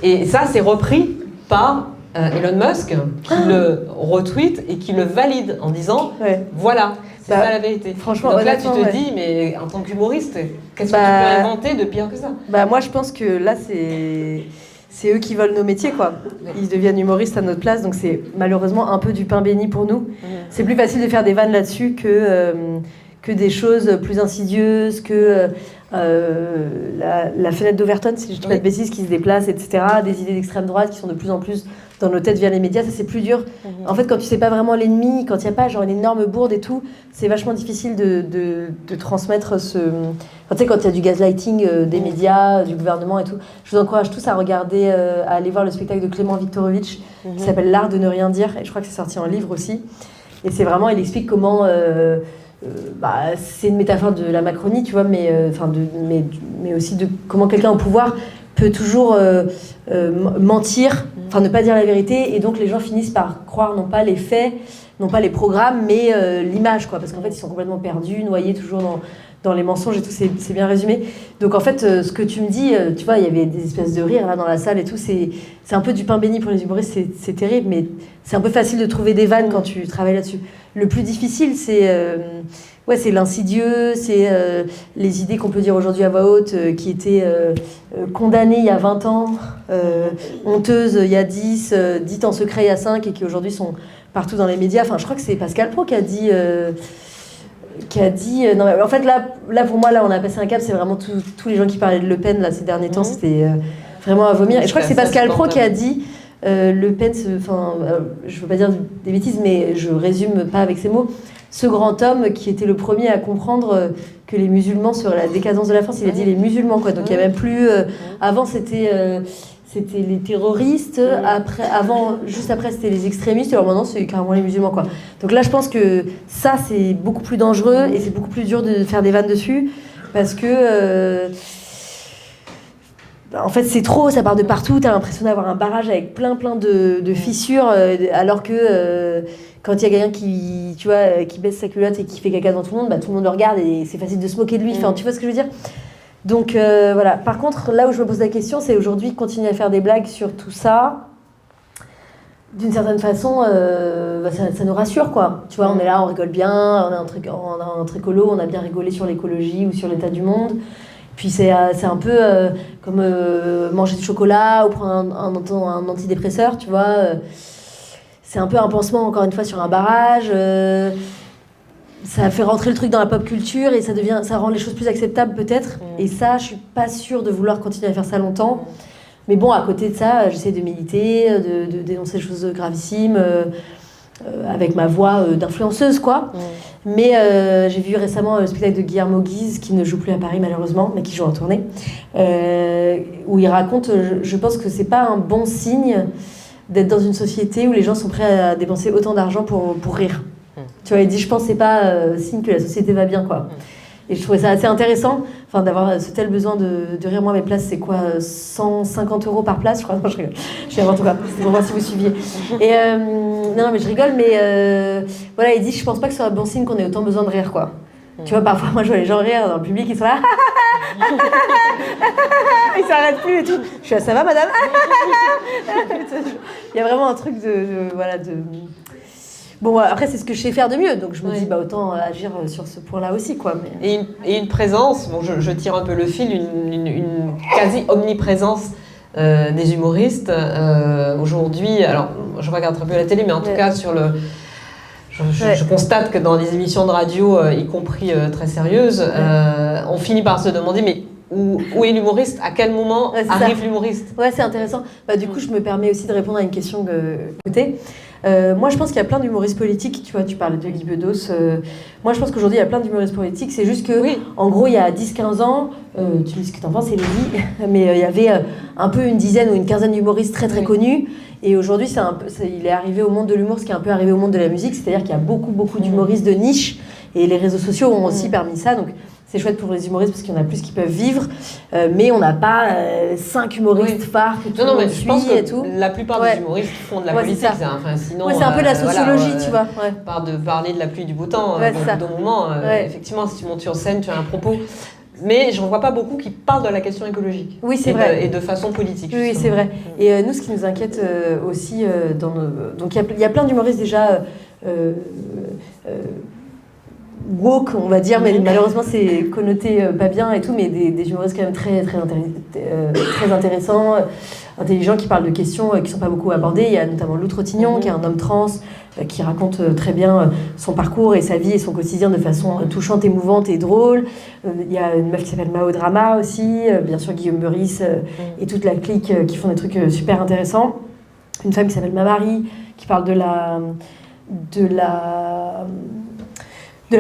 Speaker 1: Et ça, c'est repris par Elon Musk, qui le retweet et qui le valide en disant voilà, c'est ça la vérité.
Speaker 2: Franchement,
Speaker 1: donc là, tu te dis, mais en tant qu'humoriste, qu'est-ce que tu peux inventer de pire que ça?
Speaker 2: Moi, je pense que là, c'est eux qui volent nos métiers, quoi. Ils deviennent humoristes à notre place, donc c'est malheureusement un peu du pain béni pour nous. C'est plus facile de faire des vannes là-dessus que des choses plus insidieuses, que la fenêtre d'Overton, si je ne dis pas de bêtises, qui se déplace, etc. Des idées d'extrême droite qui sont de plus en plus dans nos têtes via les médias, ça c'est plus dur. En fait, quand tu sais pas vraiment l'ennemi, quand il n'y a pas genre une énorme bourde et tout, c'est vachement difficile de transmettre ce... Enfin, tu sais, quand il y a du gaslighting des médias, du gouvernement et tout, je vous encourage tous à regarder, à aller voir le spectacle de Clément Viktorovitch qui s'appelle L'art de ne rien dire, et je crois que c'est sorti en livre aussi. Et c'est vraiment, il explique comment... c'est une métaphore de la Macronie, tu vois, mais aussi de comment quelqu'un au pouvoir peut toujours mentir, ne pas dire la vérité, et donc les gens finissent par croire non pas les faits, non pas les programmes, mais l'image, quoi, parce qu'en fait ils sont complètement perdus, noyés toujours dans les mensonges et tout, c'est bien résumé. Donc en fait, ce que tu me dis, tu vois, il y avait des espèces de rires là dans la salle et tout, c'est un peu du pain béni pour les humoristes, c'est terrible, mais c'est un peu facile de trouver des vannes quand tu travailles là-dessus. Le plus difficile, c'est l'insidieux, c'est les idées qu'on peut dire aujourd'hui à voix haute, qui étaient condamnées il y a 20 ans, honteuses il y a 10, dites en secret il y a 5, et qui aujourd'hui sont partout dans les médias. Enfin, je crois que c'est Pascal Praud qui a dit... non, en fait, là, pour moi, là, on a passé un cap, c'est vraiment tous les gens qui parlaient de Le Pen, là, ces derniers temps, c'était vraiment à vomir. Et je crois que c'est Pascal Praud qui a dit... Le Pen, je veux pas dire des bêtises, mais je résume pas avec ces mots. Ce grand homme qui était le premier à comprendre que les musulmans seraient la décadence de la France, il a dit les musulmans, quoi. Donc il y a même plus. Avant c'était les terroristes, juste après c'était les extrémistes, et alors maintenant c'est carrément les musulmans, quoi. Donc là je pense que ça c'est beaucoup plus dangereux et c'est beaucoup plus dur de faire des vannes dessus parce que. En fait, c'est trop, ça part de partout, t'as l'impression d'avoir un barrage avec plein de fissures, alors que quand il y a quelqu'un qui baisse sa culotte et qui fait caca devant tout le monde, tout le monde le regarde et c'est facile de se moquer de lui, enfin, tu vois ce que je veux dire? Donc voilà, par contre, là où je me pose la question, c'est aujourd'hui continuer à faire des blagues sur tout ça, d'une certaine façon, ça nous rassure, quoi. Tu vois, on est là, on rigole bien, on a un truc écolo, on a bien rigolé sur l'écologie ou sur l'état du monde. Puis c'est un peu comme manger du chocolat ou prendre un antidépresseur, tu vois. C'est un peu un pansement, encore une fois, sur un barrage. Ça fait rentrer le truc dans la pop culture et ça rend les choses plus acceptables, peut-être. Et ça, je suis pas sûre de vouloir continuer à faire ça longtemps. Mais bon, à côté de ça, j'essaie de militer, de dénoncer des choses gravissimes, avec ma voix d'influenceuse, quoi. Mais j'ai vu récemment le spectacle de Guillermo Guise, qui ne joue plus à Paris malheureusement, mais qui joue en tournée, où il raconte, je pense que c'est pas un bon signe d'être dans une société où les gens sont prêts à dépenser autant d'argent pour rire. Tu vois, il dit, je pense que c'est pas signe que la société va bien, quoi. Et je trouvais ça assez intéressant, d'avoir ce tel besoin de rire. Moi, mes places, c'est quoi, 150 € par place, je crois. Non, je rigole. Je vais n'importe quoi. C'était pour voir si vous suiviez. Et non, mais je rigole, mais voilà, il dit, je pense pas que ce soit un bon signe qu'on ait autant besoin de rire, quoi. Tu vois, parfois, moi, je vois les gens rire dans le public, ils sont là. Ils s'arrêtent plus et tout. Je suis là, ça va, madame? Il y a vraiment un truc voilà. Bon, après, c'est ce que je sais faire de mieux, donc je me dis, autant agir sur ce point-là aussi, quoi. Mais...
Speaker 1: Et une présence, bon, je tire un peu le fil, une quasi-omniprésence des humoristes. Aujourd'hui, alors, je regarde un peu la télé, mais en tout cas, sur le... Je constate que dans les émissions de radio, y compris très sérieuses, on finit par se demander, mais où est l'humoriste? À quel moment arrive l'humoriste?
Speaker 2: Ouais, c'est intéressant. Du coup, je me permets aussi de répondre à une question que moi, je pense qu'il y a plein d'humoristes politiques. Tu vois, tu parlais de Guy Bedos. Moi, je pense qu'aujourd'hui, il y a plein d'humoristes politiques. C'est juste que, en gros, il y a 10-15 ans, tu dis ce que t'en penses, Élodie, mais il y avait un peu une dizaine ou une quinzaine d'humoristes très, très connus. Et aujourd'hui, il est arrivé au monde de l'humour, ce qui est un peu arrivé au monde de la musique. C'est-à-dire qu'il y a beaucoup d'humoristes de niche Et les réseaux sociaux ont aussi permis ça. Donc, c'est chouette pour les humoristes parce qu'il y en a plus qui peuvent vivre, mais on n'a pas 5 humoristes phares que tout le monde suit et tout.
Speaker 1: La plupart des humoristes font de la politique. Sinon,
Speaker 2: c'est un peu la sociologie, tu vois.
Speaker 1: De parler de la pluie du beau temps,
Speaker 2: au bout
Speaker 1: d'un moment, effectivement, si tu montes sur scène, tu as un propos. Mais j'en vois pas beaucoup qui parlent de la question écologique.
Speaker 2: Oui, c'est vrai.
Speaker 1: Et de façon politique.
Speaker 2: Oui, c'est vrai. Et nous, ce qui nous inquiète aussi, donc il y a plein d'humoristes déjà woke, on va dire, mais malheureusement c'est connoté pas bien et tout, mais des humoristes quand même très intéressants, intelligents, qui parlent de questions qui sont pas beaucoup abordées. Il y a notamment Lou Trottignon, qui est un homme trans, qui raconte très bien son parcours et sa vie et son quotidien de façon touchante, émouvante et drôle. Il y a une meuf qui s'appelle Mao Drama aussi, bien sûr Guillaume Meurice et toute la clique qui font des trucs super intéressants. Une femme qui s'appelle Mamari, qui parle de la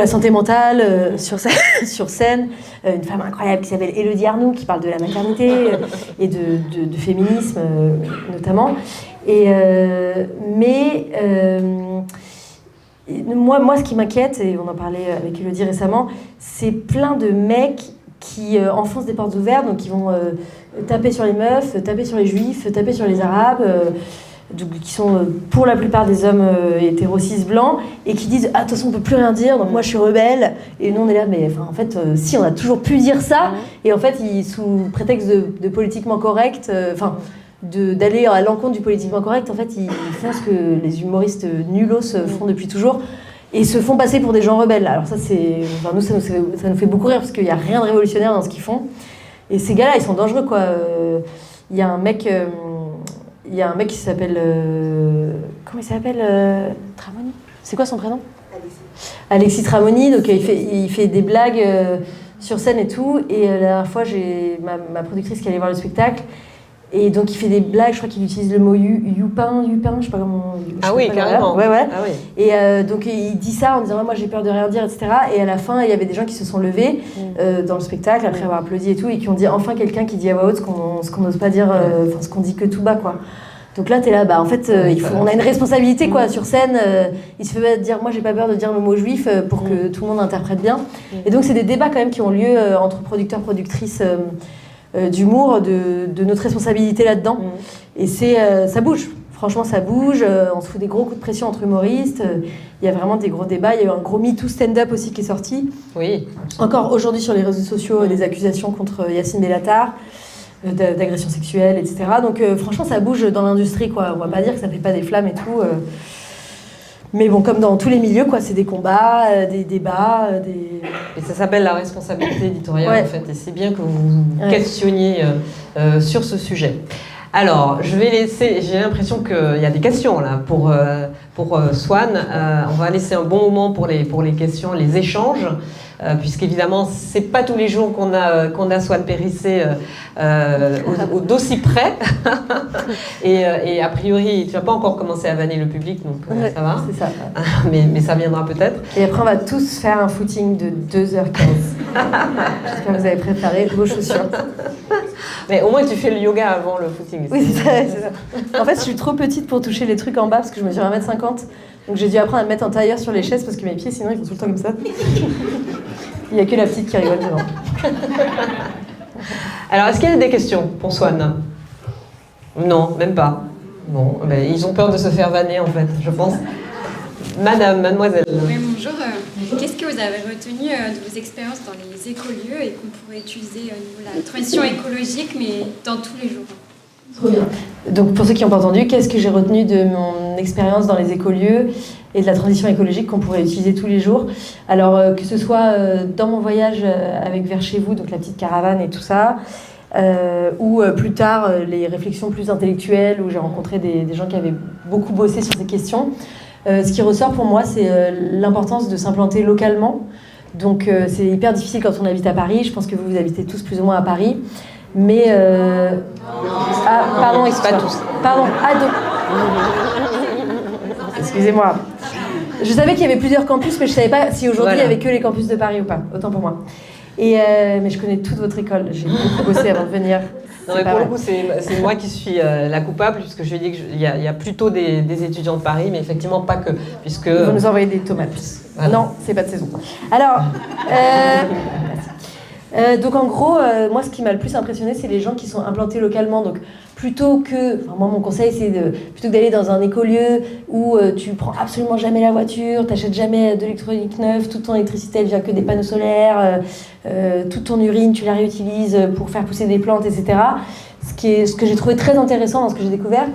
Speaker 2: santé mentale sur scène. Une femme incroyable qui s'appelle Élodie Arnoux, qui parle de la maternité et de féminisme notamment. Moi, ce qui m'inquiète, et on en parlait avec Élodie récemment, c'est plein de mecs qui enfoncent des portes ouvertes, donc qui vont taper sur les meufs, taper sur les juifs, taper sur les arabes, qui sont pour la plupart des hommes hétéros cis blancs, et qui disent « Ah, de toute façon, on peut plus rien dire, donc moi je suis rebelle ». Et nous, on est là, mais en fait, si, on a toujours pu dire ça. Et en fait, sous prétexte de politiquement correct, d'aller à l'encontre du politiquement correct, en fait, ils font ce que les humoristes nullos font depuis toujours, et se font passer pour des gens rebelles. Alors ça, nous, ça nous fait beaucoup rire, parce qu'il n'y a rien de révolutionnaire dans ce qu'ils font. Et ces gars-là, ils sont dangereux, quoi. Il y a un mec qui s'appelle... comment il s'appelle Tramoni. C'est quoi son prénom ? Alexis Tramoni. Donc il fait des blagues sur scène et tout. Et la dernière fois, j'ai ma productrice qui allait voir le spectacle. Et donc il fait des blagues, je crois qu'il utilise le mot youpin, je sais pas comment...
Speaker 1: Carrément.
Speaker 2: Ouais.
Speaker 1: Ah oui.
Speaker 2: Et donc il dit ça en disant « Moi j'ai peur de rien dire, etc. » Et à la fin, il y avait des gens qui se sont levés dans le spectacle, après avoir applaudi et tout, et qui ont dit enfin quelqu'un qui dit à voix haute ce qu'on n'ose pas dire, ce qu'on dit que tout bas, quoi. Donc là, t'es là, en fait, on a une responsabilité, quoi, sur scène. Il se fait dire, moi, j'ai pas peur de dire le mot juif pour que tout le monde interprète bien. Et donc, c'est des débats quand même qui ont lieu entre producteurs, productrices d'humour, de notre responsabilité là-dedans. Et ça bouge. Franchement, ça bouge. On se fout des gros coups de pression entre humoristes. Il y a vraiment des gros débats. Il y a eu un gros MeToo stand-up aussi qui est sorti.
Speaker 1: Oui.
Speaker 2: Encore aujourd'hui sur les réseaux sociaux, des accusations contre Yacine Bellatar. D'agression sexuelle, etc. Donc franchement, ça bouge dans l'industrie, quoi. On va pas dire que ça fait pas des flammes et tout. Mais bon, comme dans tous les milieux, quoi, c'est des combats, des débats,
Speaker 1: Et ça s'appelle la responsabilité éditoriale, en fait. Et c'est bien que vous questionniez sur ce sujet. Alors, je vais laisser... J'ai l'impression qu'il y a des questions, là, pour Swan. On va laisser un bon moment pour les questions, les échanges. Puisqu'évidemment, c'est pas tous les jours qu'on a Swan Périssé d'aussi près. et a priori, tu n'as pas encore commencé à vanner le public, donc ça va.
Speaker 2: C'est ça.
Speaker 1: mais ça viendra peut-être.
Speaker 2: Et après, on va tous faire un footing de 2h15. J'espère que vous avez préparé vos chaussures.
Speaker 1: Mais au moins, tu fais le yoga avant le footing.
Speaker 2: Oui, c'est ça. En fait, je suis trop petite pour toucher les trucs en bas, parce que je mesure 1m50. Donc j'ai dû apprendre à me mettre en tailleur sur les chaises, parce que mes pieds, sinon, ils font tout le temps comme ça. Il n'y a que la petite qui rigole devant.
Speaker 1: Alors, est-ce qu'il y a des questions pour Swan ? Non, même pas. Bon, ben, ils ont peur de se faire vanner, en fait, je pense. Mademoiselle.
Speaker 3: Oui, bonjour. Qu'est-ce que vous avez retenu de vos expériences dans les écolieux et qu'on pourrait utiliser au niveau de la transition écologique, mais dans tous les jours ?
Speaker 2: Trop bien. Donc, pour ceux qui n'ont pas entendu, qu'est-ce que j'ai retenu de mon expérience dans les écolieux et de la transition écologique qu'on pourrait utiliser tous les jours ? Alors, que ce soit dans mon voyage avec Vers chez vous, donc la petite caravane et tout ça, ou plus tard, les réflexions plus intellectuelles, où j'ai rencontré des gens qui avaient beaucoup bossé sur ces questions. Ce qui ressort pour moi, c'est l'importance de s'implanter localement. Donc, c'est hyper difficile quand on habite à Paris. Je pense que vous habitez tous plus ou moins à Paris. Mais... Ah, pardon,
Speaker 1: pas tous.
Speaker 2: Pardon, excusez-moi. Je savais qu'il y avait plusieurs campus, mais je ne savais pas si aujourd'hui il n'y avait que les campus de Paris ou pas. Autant pour moi. Mais je connais toute votre école. J'ai beaucoup bossé avant de venir.
Speaker 1: Non, mais pour le coup, c'est moi qui suis la coupable, puisque je lui ai dit qu'il y a plutôt des étudiants de Paris, mais effectivement pas que, puisque...
Speaker 2: Ils vont nous envoyer des tomates. Voilà. Non, c'est pas de saison. Alors, donc en gros, moi ce qui m'a le plus impressionné, c'est les gens qui sont implantés localement. Donc plutôt que, enfin, moi mon conseil c'est plutôt que d'aller dans un écolieu où tu prends absolument jamais la voiture, t'achètes jamais de l'électronique neuve, toute ton électricité elle vient que des panneaux solaires, toute ton urine tu la réutilises pour faire pousser des plantes, etc. Ce que j'ai trouvé très intéressant dans ce que j'ai découvert,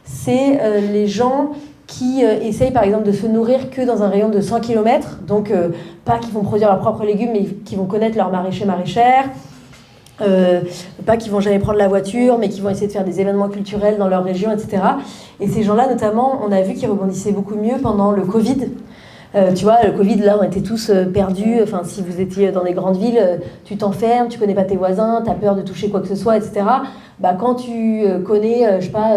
Speaker 2: c'est les gens qui essayent par exemple de se nourrir que dans un rayon de 100 km, donc pas qui vont produire leurs propres légumes, mais qui vont connaître leurs maraîchères, pas qui vont jamais prendre la voiture, mais qui vont essayer de faire des événements culturels dans leur région, etc. Et ces gens-là, notamment, on a vu qu'ils rebondissaient beaucoup mieux pendant le Covid. Tu vois, le Covid, là, on était tous perdus. Enfin, si vous étiez dans des grandes villes, tu t'enfermes, tu connais pas tes voisins, tu as peur de toucher quoi que ce soit, etc. Bah, quand tu connais, je sais pas,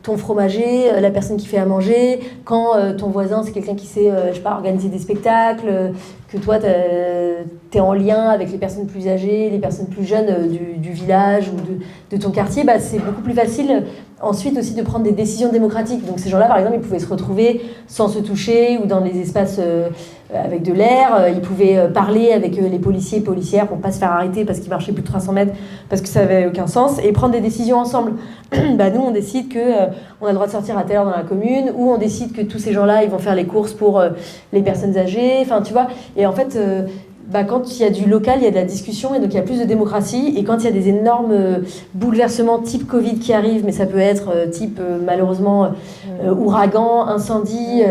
Speaker 2: ton fromager, la personne qui fait à manger, quand ton voisin, c'est quelqu'un qui sait, je sais pas, organiser des spectacles, que toi, t'es en lien avec les personnes plus âgées, les personnes plus jeunes du village ou de ton quartier, bah, c'est beaucoup plus facile ensuite aussi de prendre des décisions démocratiques. Donc ces gens-là, par exemple, ils pouvaient se retrouver sans se toucher ou dans les espaces avec de l'air. Ils pouvaient parler avec les policiers et policières pour pas se faire arrêter parce qu'ils marchaient plus de 300 mètres parce que ça avait aucun sens et prendre des décisions ensemble. Bah, nous, on décide que on a le droit de sortir à telle heure dans la commune, ou on décide que tous ces gens-là, ils vont faire les courses pour les personnes âgées. Enfin, tu vois. Et en fait, bah, quand il y a du local, il y a de la discussion et donc il y a plus de démocratie. Et quand il y a des énormes bouleversements type Covid qui arrivent, mais ça peut être type malheureusement ouragan, incendie,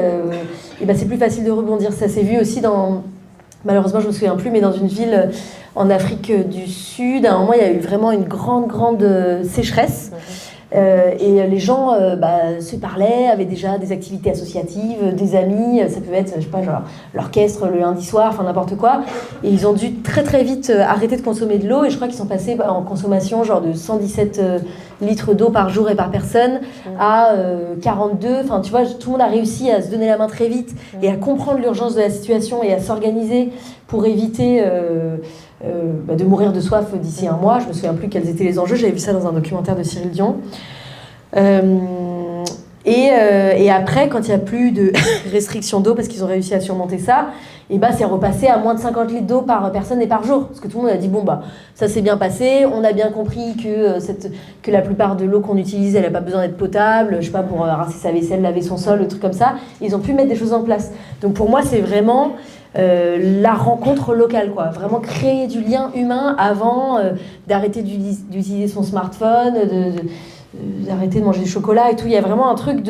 Speaker 2: et bah, c'est plus facile de rebondir. Ça s'est vu aussi dans, malheureusement je me souviens plus, mais dans une ville en Afrique du Sud, à un moment il y a eu vraiment une grande sécheresse. Et les gens se parlaient, avaient déjà des activités associatives, des amis, ça peut être, je sais pas, genre l'orchestre le lundi soir, enfin n'importe quoi. Et ils ont dû très vite arrêter de consommer de l'eau et je crois qu'ils sont passés en consommation genre de 117 litres d'eau par jour et par personne à 42. Enfin tu vois, tout le monde a réussi à se donner la main très vite et à comprendre l'urgence de la situation et à s'organiser pour éviter de mourir de soif d'ici un mois. Je me souviens plus quels étaient les enjeux, j'avais vu ça dans un documentaire de Cyril Dion. Et après, quand il n'y a plus de restrictions d'eau, parce qu'ils ont réussi à surmonter ça, et bah, c'est repassé à moins de 50 litres d'eau par personne et par jour. Parce que tout le monde a dit, bon, bah, ça s'est bien passé, on a bien compris que la plupart de l'eau qu'on utilise, elle n'a pas besoin d'être potable, je sais pas, pour rincer sa vaisselle, laver son sol, le truc comme ça. Ils ont pu mettre des choses en place. Donc pour moi, c'est vraiment la rencontre locale, quoi. Vraiment créer du lien humain avant d'arrêter d'utiliser son smartphone, d'arrêter de manger du chocolat et tout. Il y a vraiment un truc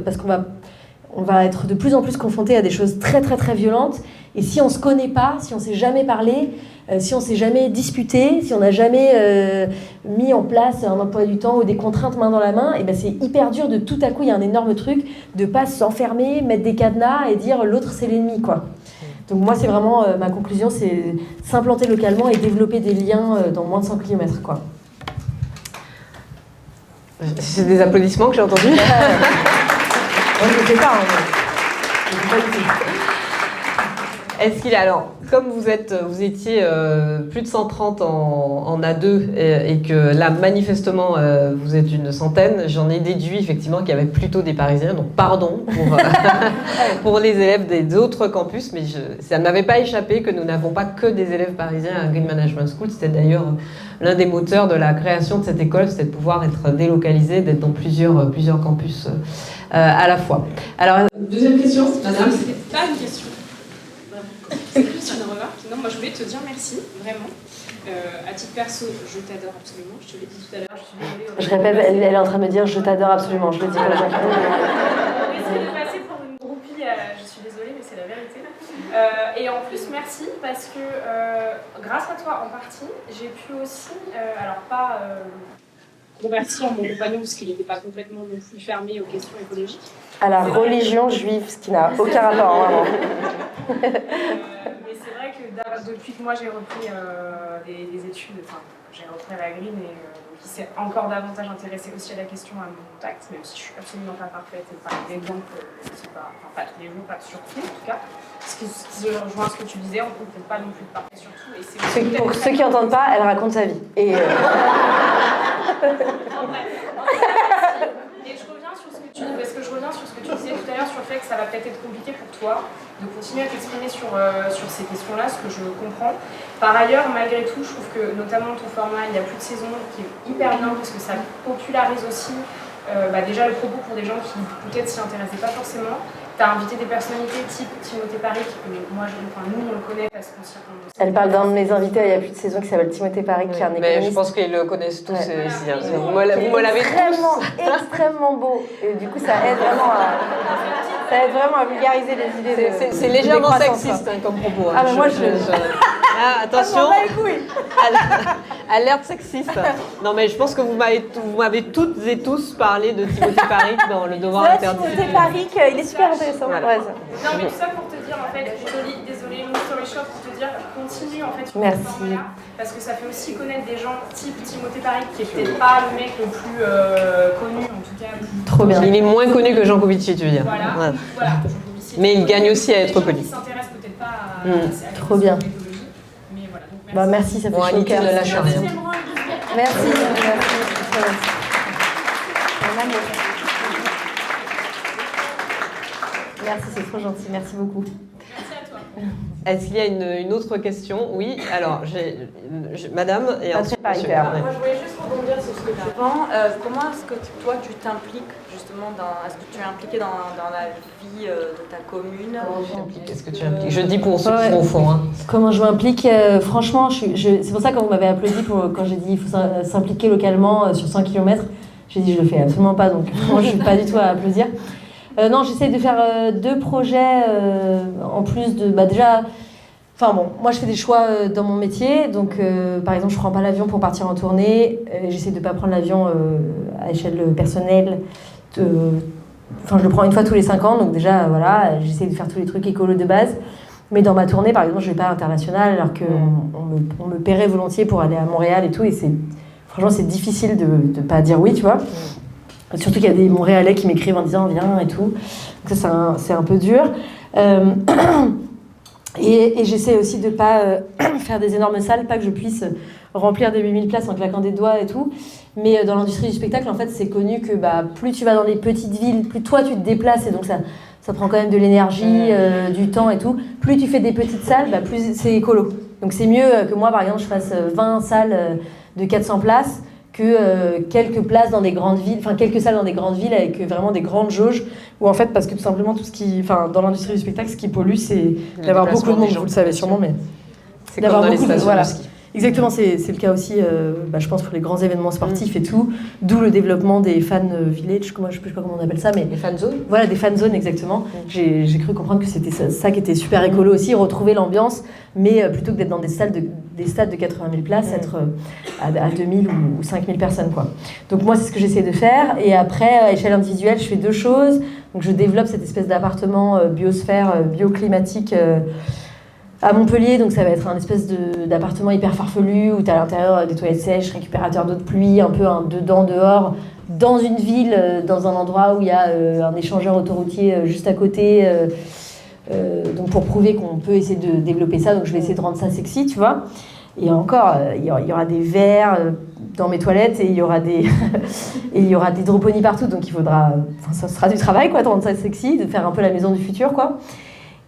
Speaker 2: parce qu'on va être de plus en plus confronté à des choses très violentes. Et si on se connaît pas, si on s'est jamais parlé, si on s'est jamais disputé, si on n'a jamais mis en place un emploi du temps ou des contraintes main dans la main, et ben c'est hyper dur de tout à coup, il y a un énorme truc, de pas s'enfermer, mettre des cadenas et dire l'autre c'est l'ennemi, quoi. Donc moi c'est vraiment, ma conclusion, c'est s'implanter localement et développer des liens dans moins de 100 km, quoi.
Speaker 1: C'est des applaudissements que j'ai entendus.
Speaker 2: Moi je ne sais pas. Je sais pas du tout.
Speaker 1: Est-ce qu'il est alors, comme vous étiez plus de 130 en A2 et que là manifestement vous êtes une centaine, j'en ai déduit effectivement qu'il y avait plutôt des Parisiens, donc pardon pour les élèves des autres campus, mais ça ne m'avait pas échappé que nous n'avons pas que des élèves parisiens à Green Management School. C'était d'ailleurs l'un des moteurs de la création de cette école, c'était de pouvoir être délocalisé, d'être dans plusieurs campus à la fois. Alors,
Speaker 4: deuxième question, madame. C'était pas une question. C'est plus une remarque. Non, moi je voulais te dire merci, vraiment. À titre perso, je t'adore absolument. Je te l'ai dit tout à l'heure, je suis désolée.
Speaker 2: Je répète, elle est en train de me dire je t'adore absolument. Je le dis pas aux gens qui
Speaker 4: Essayez de passer pour une groupie, je suis désolée, mais c'est la vérité. Et en plus, merci parce que grâce à toi en partie, j'ai pu aussi, alors pas convertir mon compagnon parce qu'il n'était pas complètement non plus fermé aux questions écologiques.
Speaker 2: à la religion juive, ce qui n'a aucun rapport, vraiment.
Speaker 4: Mais c'est vrai que depuis que moi j'ai repris des études, enfin j'ai repris à la Green et qui s'est encore davantage intéressé aussi à la question à mon contact, même si je suis absolument pas parfaite et pas d'exemple, c'est pas, enfin pas tous les jours, pas surtout en tout cas. Ce qui rejoint ce que tu disais, on ne peut pas non plus de parfait surtout. Et c'est
Speaker 2: pour ceux qui n'entendent pas, elle raconte sa vie. Et
Speaker 4: En bref. En tout cas, merci. Et je reviens sur ce que tu dis, parce que je reviens sur ce que tu disais tout à l'heure sur le fait que ça va peut-être être compliqué pour toi de continuer à t'exprimer sur ces questions-là, ce que je comprends. Par ailleurs, malgré tout, je trouve que notamment ton format Il y a plus de saison qui est hyper bien parce que ça popularise aussi déjà le propos pour des gens qui peut-être s'y intéressaient pas forcément. Tu as invité des personnalités type Timothée Paris, nous on le connaît parce qu'on s'y attend.
Speaker 2: Elle parle d'un de mes invités il y a plus de saison qui s'appelle Timothée Paris, qui est un économiste.
Speaker 1: Mais je pense qu'ils le connaissent tous ici. Hein. Vous me l'avez
Speaker 2: extrêmement beau. Et du coup, ça aide vraiment à vulgariser les idées.
Speaker 1: C'est légèrement sexiste comme propos. Hein.
Speaker 2: Ah, mais moi,
Speaker 1: attention, alerte sexiste. Non, mais je pense que vous m'avez toutes et tous parlé de Timothée Paris dans Le Devoir interdit.
Speaker 2: Timothée Paris, il est super intéressant.
Speaker 1: Voilà.
Speaker 2: Ouais,
Speaker 4: non, mais tout ça pour te dire, en fait, désolée, mon story shop, pour te dire, continue en fait sur
Speaker 2: Merci.
Speaker 4: ce format-là, parce que ça fait aussi connaître des gens type Timothée Paris, qui est peut-être pas le mec le plus connu, en tout cas.
Speaker 2: Trop bien.
Speaker 1: Il est moins connu que Jean Covici, tu veux dire.
Speaker 4: Voilà.
Speaker 1: Mais il gagne aussi à être connu.
Speaker 4: Il s'intéresse peut-être pas à
Speaker 2: Trop bien.
Speaker 4: Mais voilà, donc
Speaker 2: Merci, ça fait chaud au cœur.
Speaker 1: Merci.
Speaker 2: Merci. Merci, c'est trop gentil. Merci beaucoup.
Speaker 4: merci à toi.
Speaker 1: Est-ce qu'il y a une autre question? Oui, alors, madame et ensuite monsieur.
Speaker 5: Moi, je voulais juste rebondir sur ce que tu vends. Comment est-ce que toi, tu t'impliques justement est-ce que tu es impliqué dans la vie de ta commune?
Speaker 1: Qu'est-ce que tu impliques? Je dis pour ceux qui sont au fond. Hein.
Speaker 2: Comment je m'implique? Franchement, c'est pour ça quand vous m'avez applaudi quand j'ai dit qu'il faut s'impliquer localement sur 100 km, j'ai dit je le fais absolument pas, donc moi je ne suis pas du tout à applaudir. Non, j'essaie de faire 2 projets en plus de... déjà, moi je fais des choix dans mon métier, donc par exemple je prends pas l'avion pour partir en tournée, j'essaie de pas prendre l'avion à échelle personnelle, je le prends une fois tous les 5 ans, donc déjà voilà, j'essaie de faire tous les trucs écolos de base, mais dans ma tournée par exemple je vais pas à l'international alors qu'on me paierait volontiers pour aller à Montréal et tout, et franchement c'est difficile de pas dire oui, tu vois. Surtout qu'il y a des Montréalais qui m'écrivent en disant viens et tout. Donc ça, c'est un peu dur. Et j'essaie aussi de ne pas faire des énormes salles, pas que je puisse remplir des 8000 places en claquant des doigts et tout. Mais dans l'industrie du spectacle, en fait, c'est connu que plus tu vas dans les petites villes, plus toi tu te déplaces, et donc ça prend quand même de l'énergie, du temps et tout. Plus tu fais des petites salles, plus c'est écolo. Donc c'est mieux que moi, par exemple, je fasse 20 salles de 400 places que quelques places dans des grandes villes, quelques salles dans des grandes villes avec vraiment des grandes jauges, où en fait, parce que tout simplement, dans l'industrie du spectacle, ce qui pollue, c'est d'avoir beaucoup de monde, vous le savez sûrement, mais
Speaker 1: c'est d'avoir beaucoup de
Speaker 2: voilà. Exactement, c'est le cas aussi, je pense, pour les grands événements sportifs et tout, d'où le développement des fan villages, je sais pas comment on appelle ça, mais...
Speaker 1: Les fan zones.
Speaker 2: Voilà, des fan zones, exactement. J'ai cru comprendre que c'était ça qui était super écolo aussi, retrouver l'ambiance, mais plutôt que d'être dans des stades de 80 000 places, être à 2000 ou 5000 personnes, quoi. Donc moi, c'est ce que j'essaie de faire, et après, à échelle individuelle, je fais 2 choses. Donc je développe cette espèce d'appartement biosphère, bioclimatique, à Montpellier, donc ça va être un espèce d'appartement hyper farfelu où tu as à l'intérieur des toilettes sèches, récupérateur d'eau de pluie, un peu un dedans, dehors, dans une ville, dans un endroit où il y a un échangeur autoroutier juste à côté. Donc pour prouver qu'on peut essayer de développer ça, donc je vais essayer de rendre ça sexy, tu vois. Et encore, il y aura des verres dans mes toilettes et il y aura des hydroponies partout, donc ça sera du travail, quoi, de rendre ça sexy, de faire un peu la maison du futur, quoi.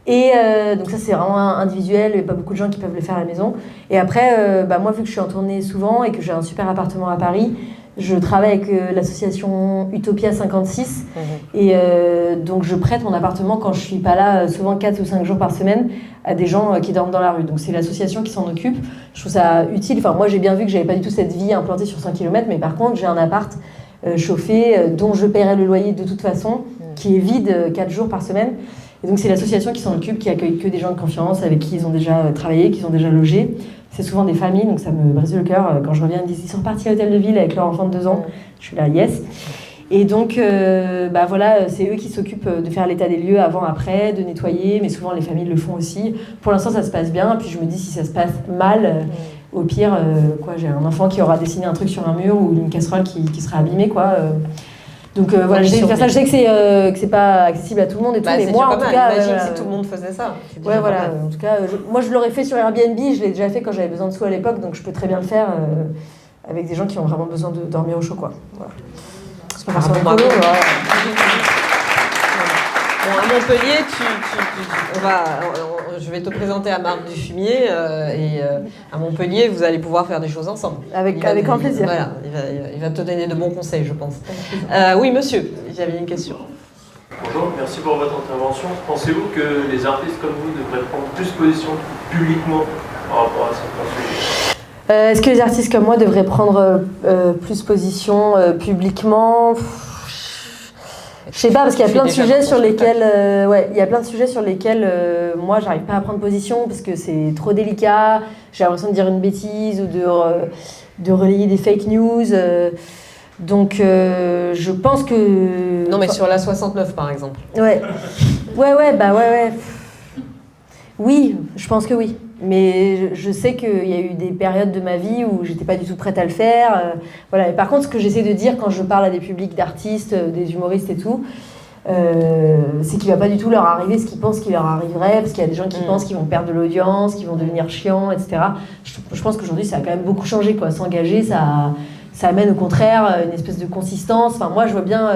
Speaker 2: Et donc ça c'est vraiment individuel, il n'y a pas beaucoup de gens qui peuvent le faire à la maison. Et après, moi vu que je suis en tournée souvent et que j'ai un super appartement à Paris, je travaille avec l'association Utopia 56 et donc je prête mon appartement quand je suis pas là, souvent 4 ou 5 jours par semaine, à des gens qui dorment dans la rue. Donc c'est l'association qui s'en occupe. Je trouve ça utile. Moi j'ai bien vu que j'avais pas du tout cette vie implantée sur 100 km, mais par contre j'ai un appart chauffé dont je paierai le loyer de toute façon, qui est vide 4 jours par semaine. Et donc c'est l'association qui s'en occupe, qui accueille que des gens de confiance, avec qui ils ont déjà travaillé, qui ont déjà logé. C'est souvent des familles, donc ça me brise le cœur. Quand je reviens, ils me disent ils sont repartis à l'hôtel de ville avec leur enfant de 2 ans. Je suis là, yes. Et donc, voilà, c'est eux qui s'occupent de faire l'état des lieux avant, après, de nettoyer, mais souvent les familles le font aussi. Pour l'instant, ça se passe bien. Puis je me dis, si ça se passe mal, au pire, j'ai un enfant qui aura dessiné un truc sur un mur ou une casserole qui sera abîmée, quoi. Donc voilà, j'essaie de faire ça. Je sais que c'est pas accessible à tout le monde et tout, mais moi en tout cas,
Speaker 1: imagine si tout le monde faisait ça.
Speaker 2: Ouais, voilà. En tout cas, moi je l'aurais fait sur Airbnb. Je l'ai déjà fait quand j'avais besoin de sous à l'époque, donc je peux très bien le faire. avec des gens qui ont vraiment besoin de dormir au chaud, quoi. Voilà. C'est pas
Speaker 1: Ah,
Speaker 2: forcément
Speaker 1: bon,
Speaker 2: écolo,
Speaker 1: bravo.
Speaker 2: voilà.
Speaker 1: Bon, à Montpellier, je vais te présenter à Marc Dufumier et à Montpellier, vous allez pouvoir faire des choses ensemble.
Speaker 2: Avec grand plaisir.
Speaker 1: Voilà, il va te donner de bons conseils, je pense. Oui, monsieur, j'avais une question.
Speaker 6: Bonjour, merci pour votre intervention. Pensez-vous que les artistes comme vous devraient prendre plus position publiquement par rapport à certains sujets ?
Speaker 2: Est-ce que les artistes comme moi devraient prendre plus position publiquement ? Je sais pas, parce qu'il y a plein de sujets sur lesquels, il y a plein de sujets sur lesquels moi j'arrive pas à prendre position parce que c'est trop délicat. J'ai l'impression de dire une bêtise ou de relayer des fake news. Donc je pense que.
Speaker 1: Non, mais sur la 69 par exemple.
Speaker 2: Ouais. Oui, je pense que oui. Mais je sais qu'il y a eu des périodes de ma vie où j'étais pas du tout prête à le faire. Voilà. Et par contre, ce que j'essaie de dire quand je parle à des publics d'artistes, des humoristes et tout, c'est qu'il va pas du tout leur arriver ce qu'ils pensent qu'il leur arriverait, parce qu'il y a des gens qui pensent qu'ils vont perdre de l'audience, qu'ils vont devenir chiants, etc. Je pense qu'aujourd'hui, ça a quand même beaucoup changé, quoi. S'engager, ça amène au contraire une espèce de consistance. Enfin, moi, je vois bien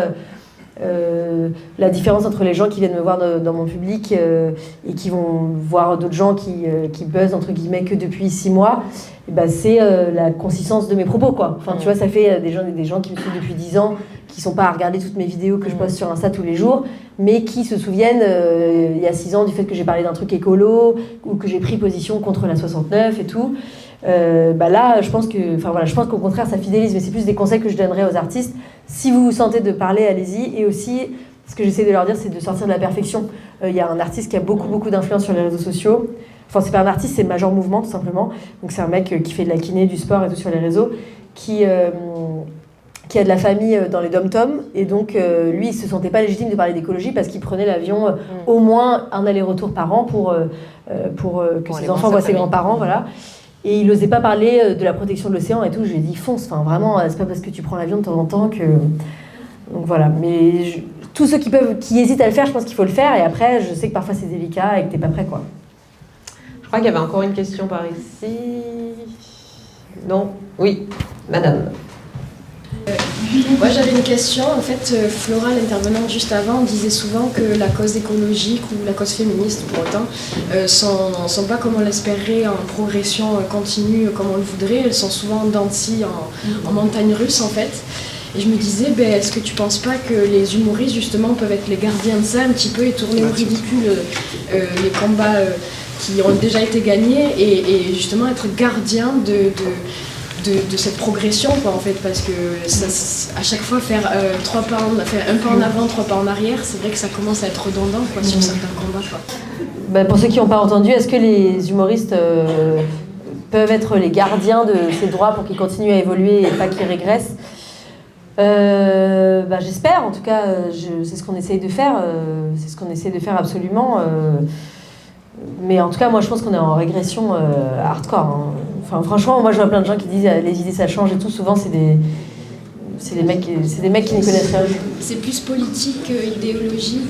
Speaker 2: la différence entre les gens qui viennent me voir dans mon public et qui vont voir d'autres gens qui buzzent entre guillemets que depuis 6 mois. Et ben, c'est la consistance de mes propos, quoi. Enfin, tu vois, ça fait des gens qui me suivent depuis 10 ans, qui sont pas à regarder toutes mes vidéos que je poste sur Insta tous les jours, mais qui se souviennent il y a 6 ans du fait que j'ai parlé d'un truc écolo ou que j'ai pris position contre la 69 et tout. Là, je pense qu'au contraire, ça fidélise, mais c'est plus des conseils que je donnerais aux artistes. Si vous vous sentez de parler, allez-y. Et aussi, ce que j'essaie de leur dire, c'est de sortir de la perfection. Il y a un artiste qui a beaucoup d'influence sur les réseaux sociaux. Enfin, c'est pas un artiste, c'est Major Mouvement, tout simplement. Donc, c'est un mec qui fait de la kiné, du sport et tout sur les réseaux, qui a de la famille dans les dom-toms. Et donc, lui, il se sentait pas légitime de parler d'écologie parce qu'il prenait l'avion au moins un aller-retour par an pour que ses enfants voient ses grands-parents, voilà. Et il n'osait pas parler de la protection de l'océan et tout. Je lui ai dit fonce, enfin vraiment, c'est pas parce que tu prends l'avion de temps en temps que. Donc voilà. Mais tous ceux qui hésitent à le faire, je pense qu'il faut le faire. Et après, je sais que parfois c'est délicat et que t'es pas prêt, quoi.
Speaker 1: Je crois qu'il y avait encore une question par ici. Non ? Oui, madame.
Speaker 7: Moi j'avais une question, en fait Flora, l'intervenante juste avant, disait souvent que la cause écologique ou la cause féministe pour autant sont pas comme on l'espérait en progression continue comme on le voudrait, elles sont souvent en dents de scie, en montagne russe en fait. Et je me disais, est-ce que tu penses pas que les humoristes justement peuvent être les gardiens de ça un petit peu et tourner au ridicule les combats qui ont déjà été gagnés et justement être gardiens de cette progression, quoi, en fait, parce que à chaque fois faire un pas en avant, 3 pas en arrière, c'est vrai que ça commence à être redondant, quoi, sur certains combats, quoi.
Speaker 2: Pour ceux qui n'ont pas entendu, est-ce que les humoristes peuvent être les gardiens de ces droits pour qu'ils continuent à évoluer et pas qu'ils régressent ? J'espère, en tout cas, c'est ce qu'on essaye de faire, c'est ce qu'on essaie de faire absolument. Mais en tout cas, moi, je pense qu'on est en régression hardcore. Hein. Enfin, franchement, moi, je vois plein de gens qui disent les idées, ça change et tout. Souvent, c'est des mecs qui ne connaissent rien.
Speaker 7: C'est plus politique, idéologique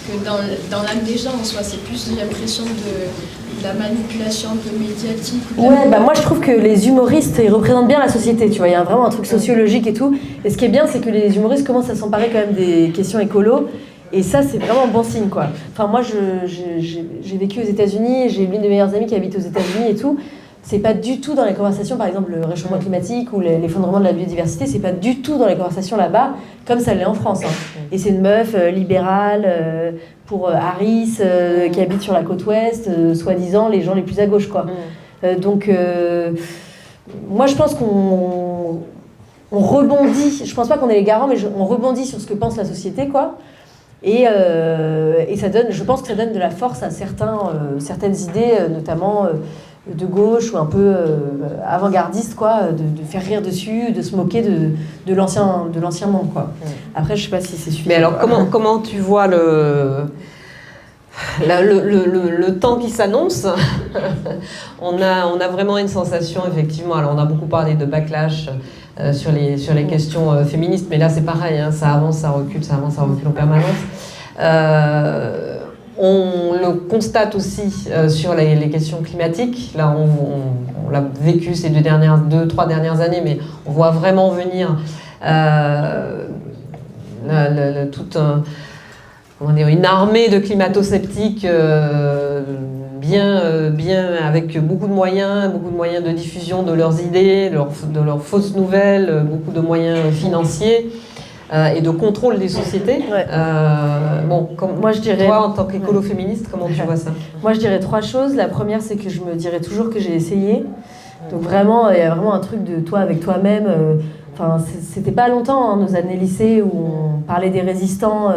Speaker 7: que dans l'âme des gens en soi. C'est plus, j'ai l'impression, de la manipulation un peu médiatique.
Speaker 2: Moi, je trouve que les humoristes, ils représentent bien la société. Tu vois, il y a vraiment un truc sociologique et tout. Et ce qui est bien, c'est que les humoristes commencent à s'emparer quand même des questions écolo. Et ça, c'est vraiment bon signe, quoi. Enfin, moi, j'ai vécu aux États-Unis, j'ai l'une de mes meilleures amies qui habite aux États-Unis et tout. C'est pas du tout dans les conversations, par exemple, le réchauffement climatique ou l'effondrement de la biodiversité, c'est pas du tout dans les conversations là-bas, comme ça l'est en France. Hein. Et c'est une meuf libérale pour Harris, qui habite sur la côte ouest, soi-disant les gens les plus à gauche, quoi. Moi, je pense qu'on rebondit. Je pense pas qu'on est les garants, mais on rebondit sur ce que pense la société, quoi. Et ça donne, je pense que ça donne de la force à certaines idées, notamment de gauche ou un peu avant-gardistes, quoi, de faire rire dessus, de se moquer de l'ancien monde, quoi. Après, je sais pas si c'est suffisant.
Speaker 1: Mais alors, comment tu vois le temps qui s'annonce? on a vraiment une sensation, effectivement. Alors, on a beaucoup parlé de backlash sur les questions féministes, mais là c'est pareil, hein, ça avance, ça recule en permanence. on le constate aussi sur les questions climatiques. Là, on l'a vécu ces 2-3 dernières années, mais on voit vraiment venir une armée de climato-sceptiques bien avec beaucoup de moyens de diffusion de leurs idées, de leurs fausses nouvelles, beaucoup de moyens financiers. Et de contrôle des sociétés.
Speaker 2: Ouais.
Speaker 1: Moi, je dirais, toi, en tant qu'écolo-féministe, comment tu vois ça?
Speaker 2: Moi, je dirais 3 choses. La première, c'est que je me dirais toujours que j'ai essayé. Donc vraiment, il y a vraiment un truc de toi avec toi-même. C'était pas longtemps, nos années lycée, où on parlait des résistants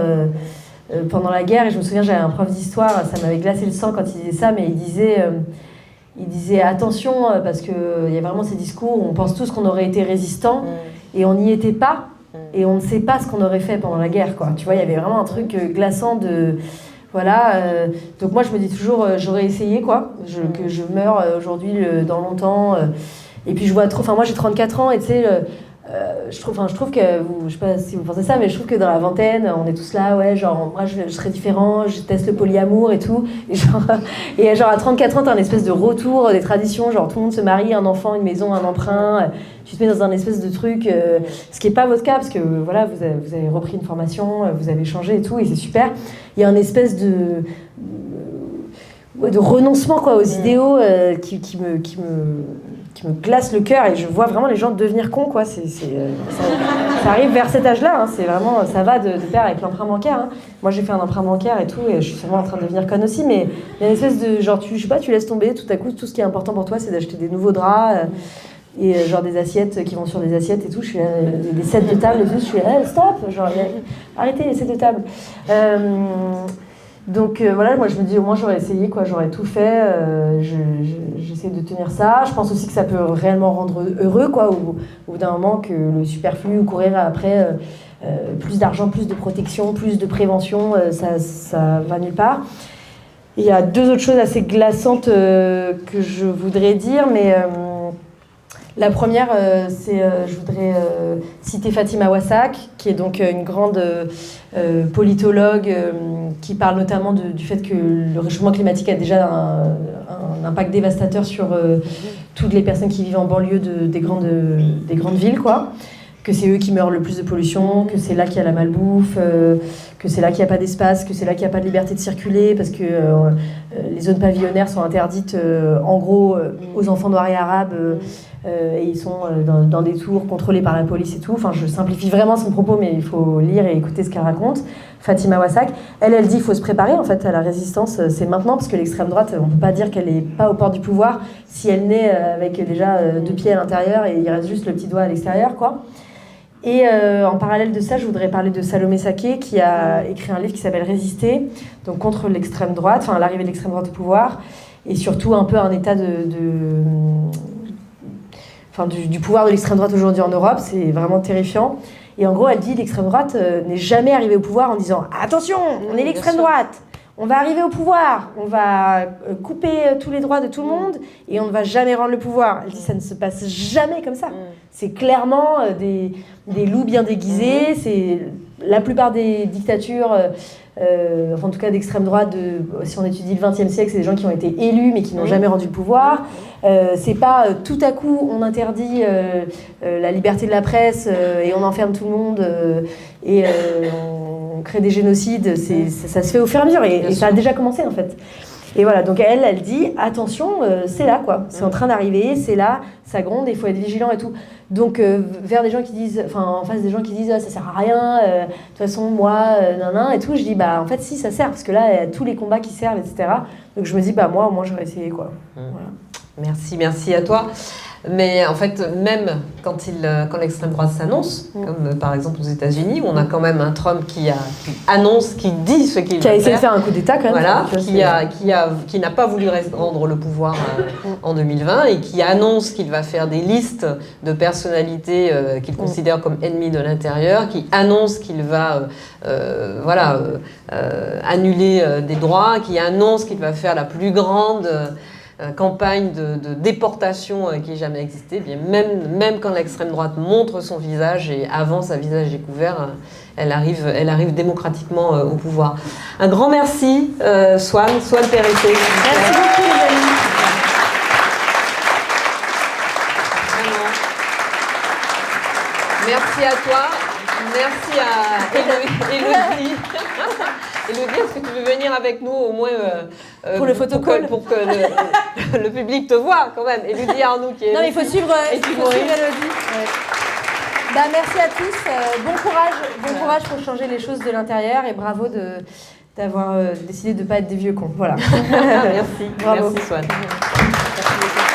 Speaker 2: pendant la guerre. Et je me souviens, j'avais un prof d'histoire, ça m'avait glacé le sang quand il disait ça, mais il disait attention, parce qu'il y a vraiment ces discours où on pense tous qu'on aurait été résistants, et on n'y était pas. Et on ne sait pas ce qu'on aurait fait pendant la guerre, quoi. Tu vois, il y avait vraiment un truc glaçant de... Voilà. Donc moi, je me dis toujours, j'aurais essayé, quoi. Que je meure aujourd'hui dans longtemps. Et puis je vois trop... Enfin, moi, j'ai 34 ans et tu sais... je trouve que... Je sais pas si vous pensez ça, mais je trouve que dans la vingtaine, on est tous là, ouais, genre, moi, je serais différent, je teste le polyamour et tout. Et genre à 34 ans, t'as un espèce de retour des traditions, genre tout le monde se marie, un enfant, une maison, un emprunt... Tu te mets dans un espèce de truc, ce qui n'est pas votre cas, parce que voilà, vous avez repris une formation, vous avez changé et tout, et c'est super. Il y a un espèce de renoncement, quoi, aux idéaux qui me glace le cœur, et je vois vraiment les gens devenir cons, quoi. Ça arrive vers cet âge-là, hein, c'est vraiment, ça va de pair avec l'emprunt bancaire. Hein. Moi, j'ai fait un emprunt bancaire et tout, et je suis sûrement en train de devenir conne aussi, mais il y a une espèce de genre, je sais pas, tu laisses tomber, tout à coup, tout ce qui est important pour toi, c'est d'acheter des nouveaux draps. Et genre des assiettes qui vont sur des assiettes et tout, je suis là, des sets de table et tout, je suis là, stop, genre arrêtez les sets de table. Donc voilà, moi je me dis au moins j'aurais essayé, quoi, j'aurais tout fait, j'essaie de tenir ça. Je pense aussi que ça peut réellement rendre heureux, quoi, au bout d'un moment, que le superflu ou courir après plus d'argent, plus de protection, plus de prévention, ça va nulle part. Il y a 2 autres choses assez glaçantes que je voudrais dire, mais la première, je voudrais citer Fatima Wassak, qui est donc une grande politologue qui parle notamment du fait que le réchauffement climatique a déjà un impact dévastateur sur toutes les personnes qui vivent en banlieue des grandes villes, quoi. Que c'est eux qui meurent le plus de pollution, que c'est là qu'il y a la malbouffe, que c'est là qu'il n'y a pas d'espace, que c'est là qu'il n'y a pas de liberté de circuler, parce que les zones pavillonnaires sont interdites en gros aux enfants noirs et arabes, et ils sont dans des tours contrôlés par la police et tout. Enfin, je simplifie vraiment son propos, mais il faut lire et écouter ce qu'elle raconte. Fatima Wassak, elle dit qu'il faut se préparer en fait à la résistance, c'est maintenant, parce que l'extrême droite, on ne peut pas dire qu'elle n'est pas aux portes du pouvoir si elle naît avec déjà 2 pieds à l'intérieur et il reste juste le petit doigt à l'extérieur, quoi. Et en parallèle de ça, je voudrais parler de Salomé Saké, qui a écrit un livre qui s'appelle Résister, donc contre l'extrême droite, enfin l'arrivée de l'extrême droite au pouvoir, et surtout un peu un état du pouvoir de l'extrême droite aujourd'hui en Europe. C'est vraiment terrifiant. Et en gros, elle dit l'extrême droite n'est jamais arrivée au pouvoir en disant « Attention, on est l'extrême droite, on va arriver au pouvoir, on va couper tous les droits de tout le monde et on ne va jamais rendre le pouvoir. » Elle dit ça ne se passe jamais comme ça. C'est clairement des loups bien déguisés. C'est la plupart des dictatures, en tout cas d'extrême droite, si on étudie le XXe siècle, c'est des gens qui ont été élus mais qui n'ont jamais rendu le pouvoir. C'est pas tout à coup on interdit la liberté de la presse et on enferme tout le monde et on crée des génocides. Ça se fait au fur et à mesure et ça a déjà commencé en fait. Et voilà, donc elle dit attention, c'est là, quoi, c'est en train d'arriver, c'est là, ça gronde, il faut être vigilant et tout. Donc vers des gens qui disent, en face des gens qui disent ça sert à rien, de toute façon moi, et tout, je dis bah en fait si, ça sert, parce que là il y a tous les combats qui servent, etc. Donc je me dis bah moi au moins j'aurais essayé, quoi. Voilà.
Speaker 1: Merci à toi. Mais en fait, même quand l'extrême droite s'annonce, comme par exemple aux États-Unis, où on a quand même un Trump qui annonce, qui dit ce qu'il va faire.
Speaker 2: Qui a essayé de faire un coup d'État quand même.
Speaker 1: Voilà, qui n'a pas voulu rendre le pouvoir en 2020 et qui annonce qu'il va faire des listes de personnalités qu'il considère comme ennemies de l'intérieur, qui annonce qu'il va annuler des droits, qui annonce qu'il va faire la plus grande campagne de déportation qui n'ait jamais existé, bien même quand l'extrême droite montre son visage et avance à visage découvert, elle arrive démocratiquement au pouvoir. Un grand merci, Swan Périté.
Speaker 2: Merci beaucoup, les amis.
Speaker 1: Vraiment. Merci à toi. Merci à Élodie. Élodie, est-ce que tu veux venir avec nous au moins
Speaker 2: pour le photocall,
Speaker 1: pour que le public te voit quand même. Élodie Arnoux qui est...
Speaker 2: Non, mais il faut suivre Élodie. Ouais. Bah, merci à tous. Bon courage pour changer les choses de l'intérieur et bravo d'avoir décidé de ne pas être des vieux cons. Voilà.
Speaker 1: Merci.
Speaker 2: Bravo.
Speaker 1: Merci Swan.
Speaker 2: Merci beaucoup.